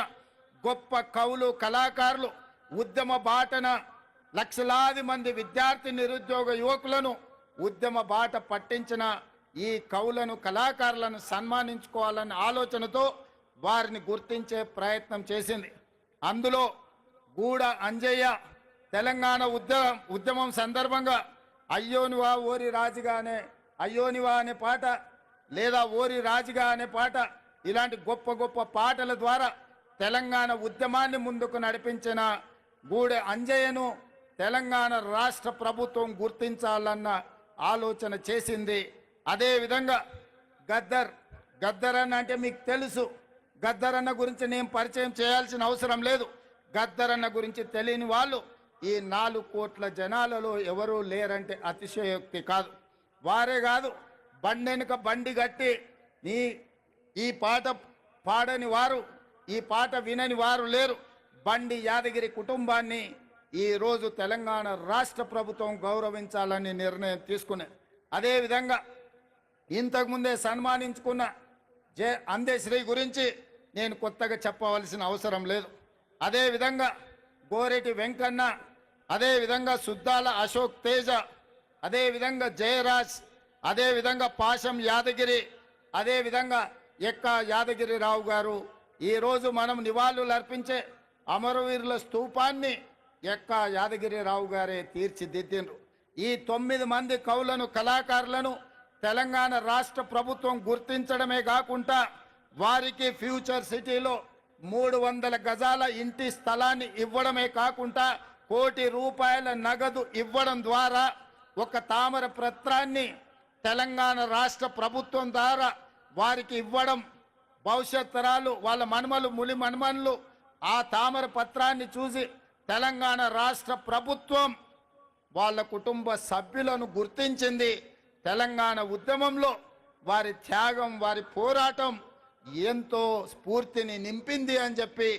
గొప్ప కవులు, కళాకారులు, ఉద్యమ బాటన లక్షలాది మంది విద్యార్థి, నిరుద్యోగ యువకులను ఉద్యమ బాట పట్టించిన ఈ కవులను, కళాకారులను సన్మానించుకోవాలన్న ఆలోచనతో వారిని గుర్తించే ప్రయత్నం చేసింది. అందులో గూడ అంజయ్య తెలంగాణ ఉద్యమం సందర్భంగా అయ్యోనివా ఓరి రాజుగానే, అయ్యోనివా అనే పాట, లేదా ఓరి రాజుగా అనే పాట, ఇలాంటి గొప్ప గొప్ప పాటల ద్వారా తెలంగాణ ఉద్యమాన్ని ముందుకు నడిపించిన గూడె అంజయ్యను తెలంగాణ రాష్ట్ర ప్రభుత్వం గుర్తించాలన్న ఆలోచన చేసింది. అదేవిధంగా గద్దర్ అన్న అంటే మీకు తెలుసు. గద్దర్ అన్న గురించి నేను పరిచయం చేయాల్సిన అవసరం లేదు. గద్దర్ అన్న గురించి తెలియని వాళ్ళు ఈ 4 కోట్ల జనాలలో ఎవరూ లేరంటే అతిశయోక్తి కాదు. వారే కాదు, బండెనుక బండి కట్టి ఈ పాట పాడని వారు, ఈ పాట వినని వారు లేరు. బండి యాదగిరి కుటుంబాన్ని ఈరోజు తెలంగాణ రాష్ట్ర ప్రభుత్వం గౌరవించాలని నిర్ణయం తీసుకున్నది. అదేవిధంగా ఇంతకుముందే సన్మానించుకున్న అందశ్రీ గురించి నేను కొత్తగా చెప్పవలసిన అవసరం లేదు. అదేవిధంగా గోరెటి వెంకన్న, అదేవిధంగా సుద్దాల అశోక్ తేజ, అదేవిధంగా జయరాజ్, అదేవిధంగా పాశం యాదగిరి, అదేవిధంగా ఎక్క యాదగిరిరావు గారు ఈరోజు మనం నివాళులు అర్పించే అమరవీరుల స్తూపాన్ని ఎక్క యాదగిరిరావు గారే తీర్చిదిద్దిండ్రు. ఈ 9 మంది కవులను, కళాకారులను తెలంగాణ రాష్ట్ర ప్రభుత్వం గుర్తించడమే కాకుండా వారికి ఫ్యూచర్ సిటీలో 300 గజాల ఇంటి స్థలాన్ని ఇవ్వడమే కాకుండా ₹1 కోటి నగదు ఇవ్వడం ద్వారా ఒక తామర పత్రాన్ని తెలంగాణ రాష్ట్ర ప్రభుత్వం ద్వారా వారికి ఇవ్వడం, భవిష్యత్ తరాలు వాళ్ళ మనుమలు, ములి మనుమనులు ఆ తామర పత్రాన్ని చూసి తెలంగాణ రాష్ట్ర ప్రభుత్వం వాళ్ళ కుటుంబ సభ్యులను గుర్తించింది. తెలంగాణ ఉద్యమంలో వారి త్యాగం, వారి పోరాటం ఎంతో స్ఫూర్తిని నింపింది అని చెప్పి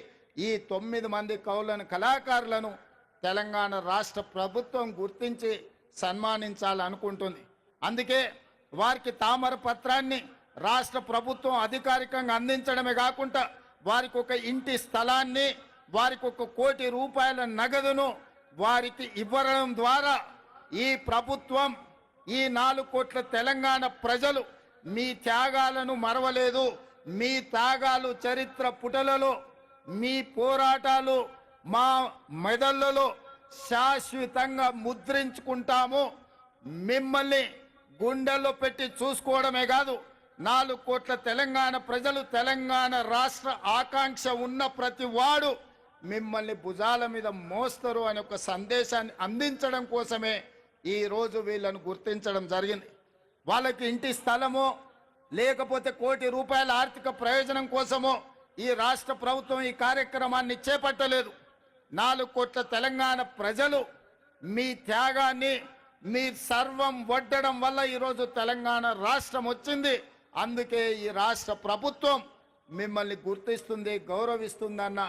ఈ 9 మంది కవులను కళాకారులను తెలంగాణ రాష్ట్ర ప్రభుత్వం గుర్తించి సన్మానించాలనుకుంటుంది. అందుకే వారికి తామర పత్రాన్ని రాష్ట్ర ప్రభుత్వం అధికారికంగా అందించడమే కాకుండా వారికి ఒక ఇంటి స్థలాన్ని, వారికి 1 కోటి రూపాయల నగదును వారికి ఇవ్వడం ద్వారా ఈ ప్రభుత్వం, ఈ 4 కోట్ల తెలంగాణ ప్రజలు మీ త్యాగాలను మరవలేదు. మీ త్యాగాలు చరిత్ర పుటలలో, మీ పోరాటాలు మా మెదళ్లలో శాశ్వతంగా ముద్రించుకుంటాము. మిమ్మల్ని గుండెల్లో పెట్టి చూసుకోవడమే కాదు, 4 కోట్ల తెలంగాణ ప్రజలు, తెలంగాణ రాష్ట్ర ఆకాంక్ష ఉన్న ప్రతి వాడు మిమ్మల్ని భుజాల మీద మోస్తారు అనే ఒక సందేశాన్ని అందించడం కోసమే ఈ రోజు వీళ్ళను గుర్తించడం జరిగింది. వాళ్ళకి ఇంటి స్థలమో లేకపోతే 1 కోటి రూపాయల ఆర్థిక ప్రయోజనం కోసమో ఈ రాష్ట్ర ప్రభుత్వం ఈ కార్యక్రమాన్ని చేపట్టలేదు. 4 కోట్ల తెలంగాణ ప్రజలు మీ త్యాగాన్ని, మీ సర్వం వడ్డడం వల్ల ఈరోజు తెలంగాణ రాష్ట్రం వచ్చింది. అందుకే ఈ రాష్ట్ర ప్రభుత్వం మిమ్మల్ని గుర్తిస్తుంది, గౌరవిస్తుందన్న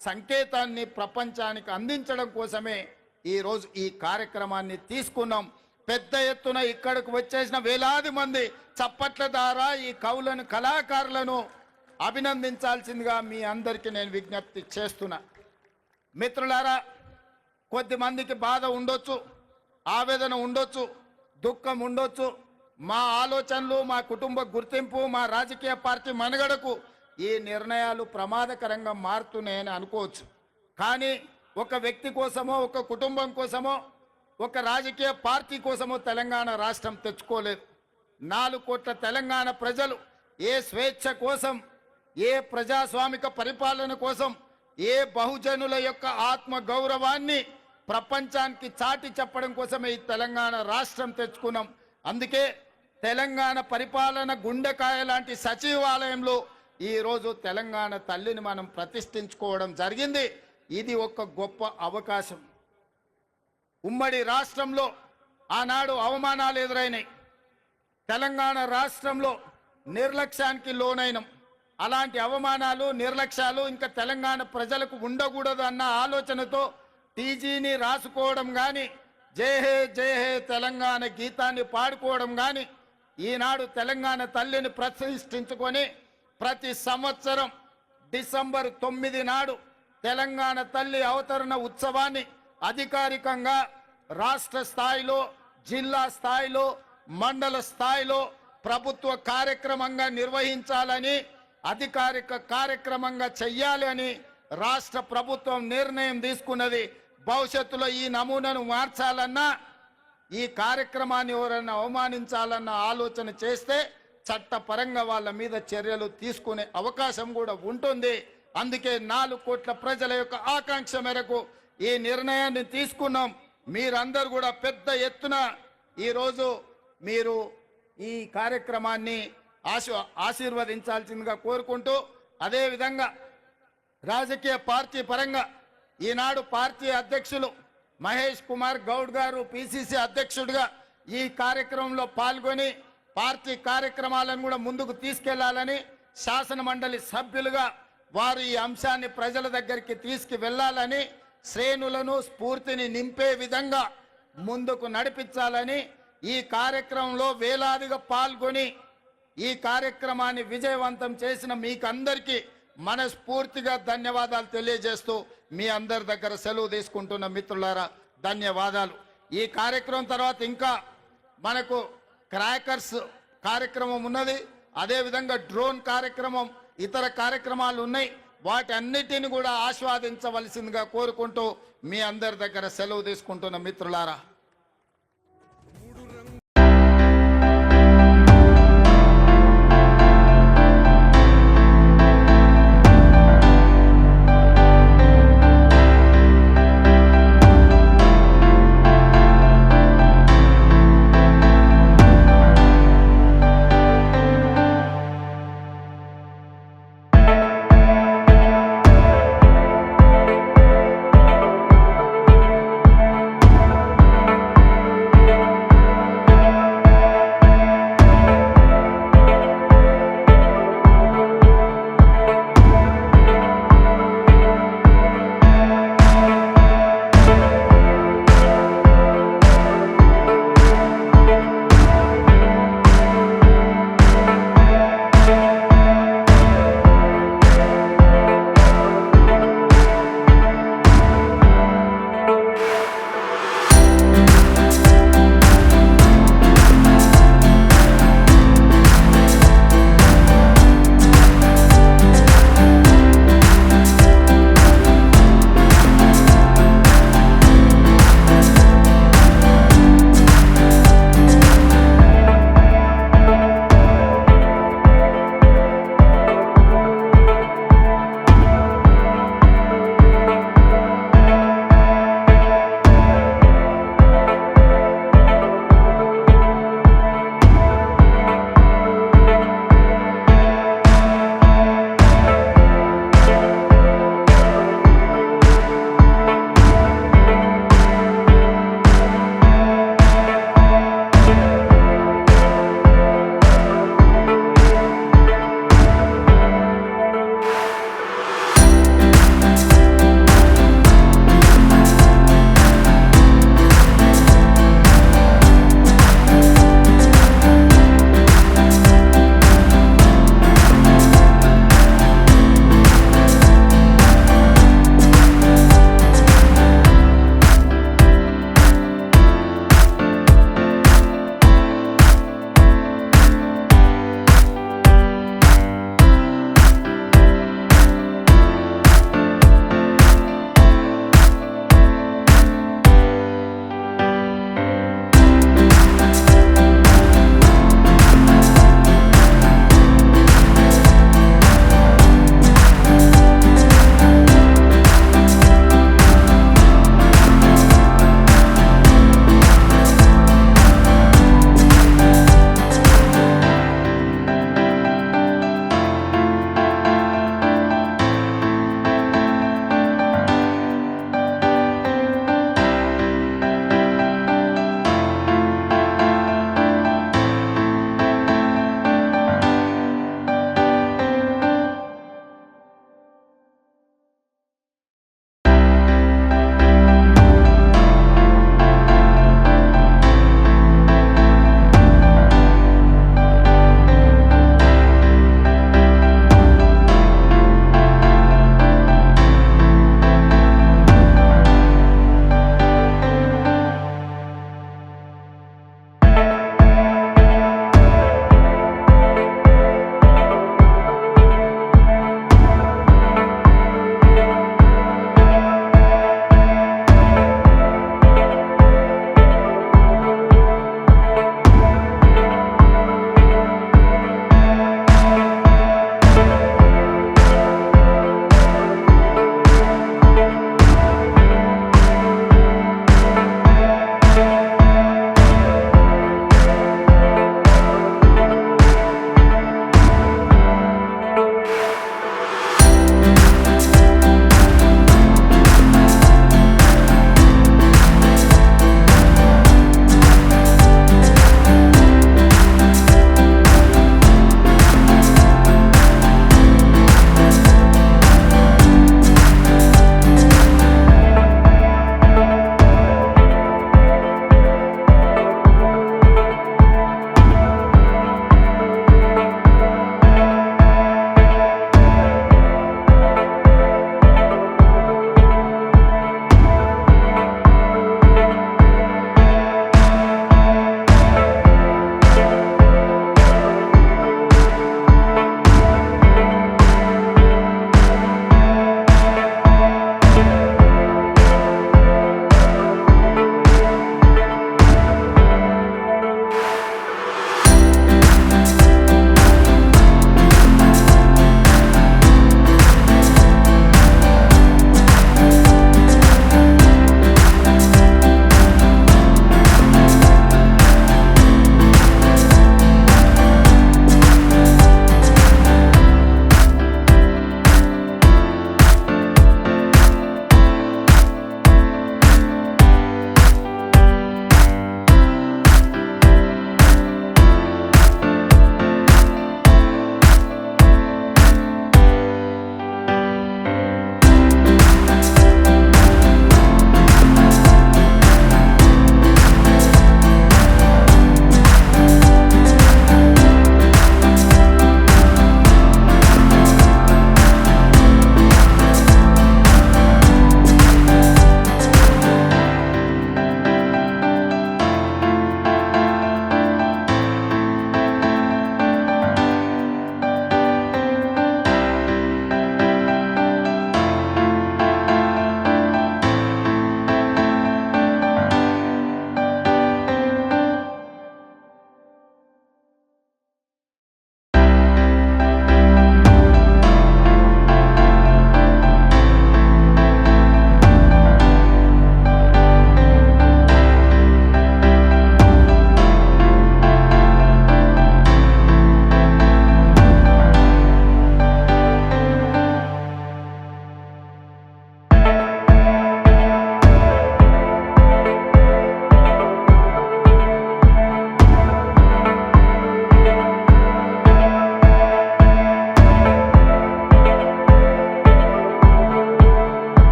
సంకేతాన్ని ప్రపంచానికి అందించడం కోసమే ఈరోజు ఈ కార్యక్రమాన్ని తీసుకున్నాం. పెద్ద ఎత్తున ఇక్కడికి వచ్చేసిన వేలాది మంది చప్పట్ల ద్వారా ఈ కవులను, కళాకారులను అభినందించాల్సిందిగా మీ అందరికీ నేను విజ్ఞప్తి చేస్తున్నా. మిత్రులారా, కొద్దిమందికి బాధ ఉండొచ్చు, ఆవేదన ఉండొచ్చు, దుఃఖం ఉండొచ్చు. మా ఆలోచనలు, మా కుటుంబ గుర్తింపు, మా రాజకీయ పార్టీ మనుగడకు ఈ నిర్ణయాలు ప్రమాదకరంగా మారుతున్నాయని అనుకోవచ్చు. కానీ ఒక వ్యక్తి కోసమో, ఒక కుటుంబం కోసమో, ఒక రాజకీయ పార్టీ కోసమో తెలంగాణ రాష్ట్రం తెచ్చుకోలేదు. 4 కోట్ల తెలంగాణ ప్రజలు ఏ స్వేచ్ఛ కోసం, ఏ ప్రజాస్వామిక పరిపాలన కోసం, ఏ బహుజనుల యొక్క ఆత్మ గౌరవాన్ని ప్రపంచానికి చాటి చెప్పడం కోసమే ఈ తెలంగాణ రాష్ట్రం తెచ్చుకున్నాం. అందుకే తెలంగాణ పరిపాలన గుండెకాయ లాంటి సచివాలయంలో ఈరోజు తెలంగాణ తల్లిని మనం ప్రతిష్ఠించుకోవడం జరిగింది. ఇది ఒక గొప్ప అవకాశం. ఉమ్మడి రాష్ట్రంలో ఆనాడు అవమానాలు ఎదురైనాయి. తెలంగాణ రాష్ట్రంలో నిర్లక్ష్యానికి లోనైనం. అలాంటి అవమానాలు, నిర్లక్ష్యాలు ఇంకా తెలంగాణ ప్రజలకు ఉండకూడదు అన్న ఆలోచనతో టీజీని రాసుకోవడం కానీ, జై హే జై హే తెలంగాణ గీతాన్ని పాడుకోవడం కానీ, ఈనాడు తెలంగాణ తల్లిని ప్రతిష్ఠించుకొని ప్రతి సంవత్సరం డిసెంబర్ 9 నాడు తెలంగాణ తల్లి అవతరణ ఉత్సవాన్ని అధికారికంగా రాష్ట్ర స్థాయిలో, జిల్లా స్థాయిలో, మండల స్థాయిలో ప్రభుత్వ కార్యక్రమంగా నిర్వహించాలని, అధికారిక కార్యక్రమంగా చెయ్యాలి అని రాష్ట్ర ప్రభుత్వం నిర్ణయం తీసుకున్నది. భవిష్యత్తులో ఈ నమూనాను మార్చాలన్నా, ఈ కార్యక్రమాన్ని ఎవరన్నా అవమానించాలన్న ఆలోచన చేస్తే చట్టపరంగా వాళ్ళ మీద చర్యలు తీసుకునే అవకాశం కూడా ఉంటుంది. అందుకే 4 కోట్ల ప్రజల యొక్క ఆకాంక్ష మేరకు ఈ నిర్ణయాన్ని తీసుకున్నాం. మీరందరూ కూడా పెద్ద ఎత్తున ఈరోజు మీరు ఈ కార్యక్రమాన్ని ఆశీర్వదించాల్సిందిగా కోరుకుంటూ, అదేవిధంగా రాజకీయ పార్టీ పరంగా ఈనాడు పార్టీ అధ్యక్షులు మహేష్ కుమార్ గౌడ్ గారు పిసిసి అధ్యక్షుడిగా ఈ కార్యక్రమంలో పాల్గొని పార్టీ కార్యక్రమాలను కూడా ముందుకు తీసుకెళ్లాలని, శాసన మండలి సభ్యులుగా వారు ఈ అంశాన్ని ప్రజల దగ్గరికి తీసుకువెళ్లాలని, శ్రేణులను స్ఫూర్తిని నింపే విధంగా ముందుకు నడిపించాలని, ఈ కార్యక్రమంలో వేలాదిగా పాల్గొని ఈ కార్యక్రమాన్ని విజయవంతం చేసిన మీకందరికీ మనస్ఫూర్తిగా ధన్యవాదాలు తెలియజేస్తూ మీ అందరి దగ్గర సెలవు తీసుకుంటున్న మిత్రులారా, ధన్యవాదాలు. ఈ కార్యక్రమం తర్వాత ఇంకా మనకు క్రాకర్స్ కార్యక్రమం ఉన్నది, అదేవిధంగా డ్రోన్ కార్యక్రమం, ఇతర కార్యక్రమాలు ఉన్నాయి. వాటి అన్నిటిని కూడా ఆస్వాదించవలసిందిగా కోరుకుంటూ మీ అందరి దగ్గర సెలవు తీసుకుంటున్న మిత్రులారా.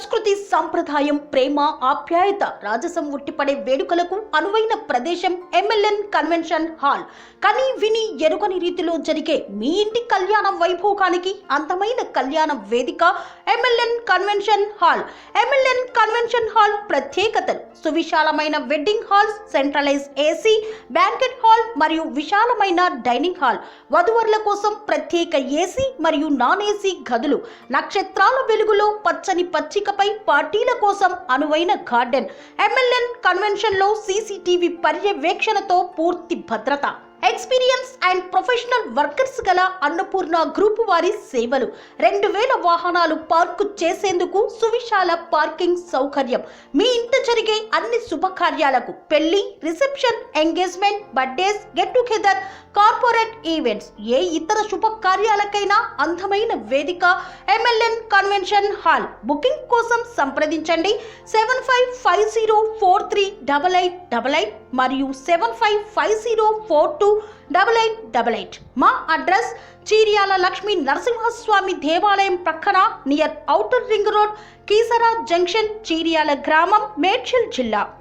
సంస్కృతి సంప్రదాయం, ప్రేమ, ఆప్యాయత, రాజసం ఉట్టిపడే వేడుకలకు అనువైన ప్రదేశం MLN కన్వెన్షన్ హాల్. కని విని ఎరుగని రీతిలో జరిగే మీ ఇంటి కళ్యాణ వైభోగానికి అందమైన కళ్యాణ వేదిక MLN convention hall. MLN convention hall ప్రత్యేకతలు: సువిశాలమైన wedding halls, centralise AC banquet hall మరియు విశాలమైన డైనింగ్ హాల్, వధువరుల కోసం ప్రత్యేక AC మరియు నాన్ AC గదులు, నక్షత్రాల వెలుగులో పచ్చని పచ్చికపై పార్టీల కోసం అనువైన గార్డెన్. MLN కన్వెన్షన్ లో CCTV పర్యవేక్షణతో పూర్తి భద్రత. ఎక్స్పీరియన్స్ అండ్ ప్రొఫెషనల్ వర్కర్స్ గల అన్నపూర్ణ గ్రూప్ వారి సేవలు. 2000 వాహనాలు పార్కు చేసేందుకు సువిశాల పార్కింగ్ సౌకర్యం. మీ ఇంట జరిగే అన్ని శుభకార్యాలకు, పెళ్లి, reception, engagement, birthdays, get together, corporate events, ఏ ఇతర శుభకార్యాలకైనా అందమైన వేదిక MLN కన్వెన్షన్ హాల్. బుకింగ్ కోసం సంప్రదించండి 7550438888 మరియు 7550428888. మా అడ్రస్ చీర్యాల లక్ష్మీ నరసింహస్వామి దేవాలయం ప్రక్కన, near outer ring road, Keesara junction, Cheeryal గ్రామం, మేడ్చల్ జిల్లా.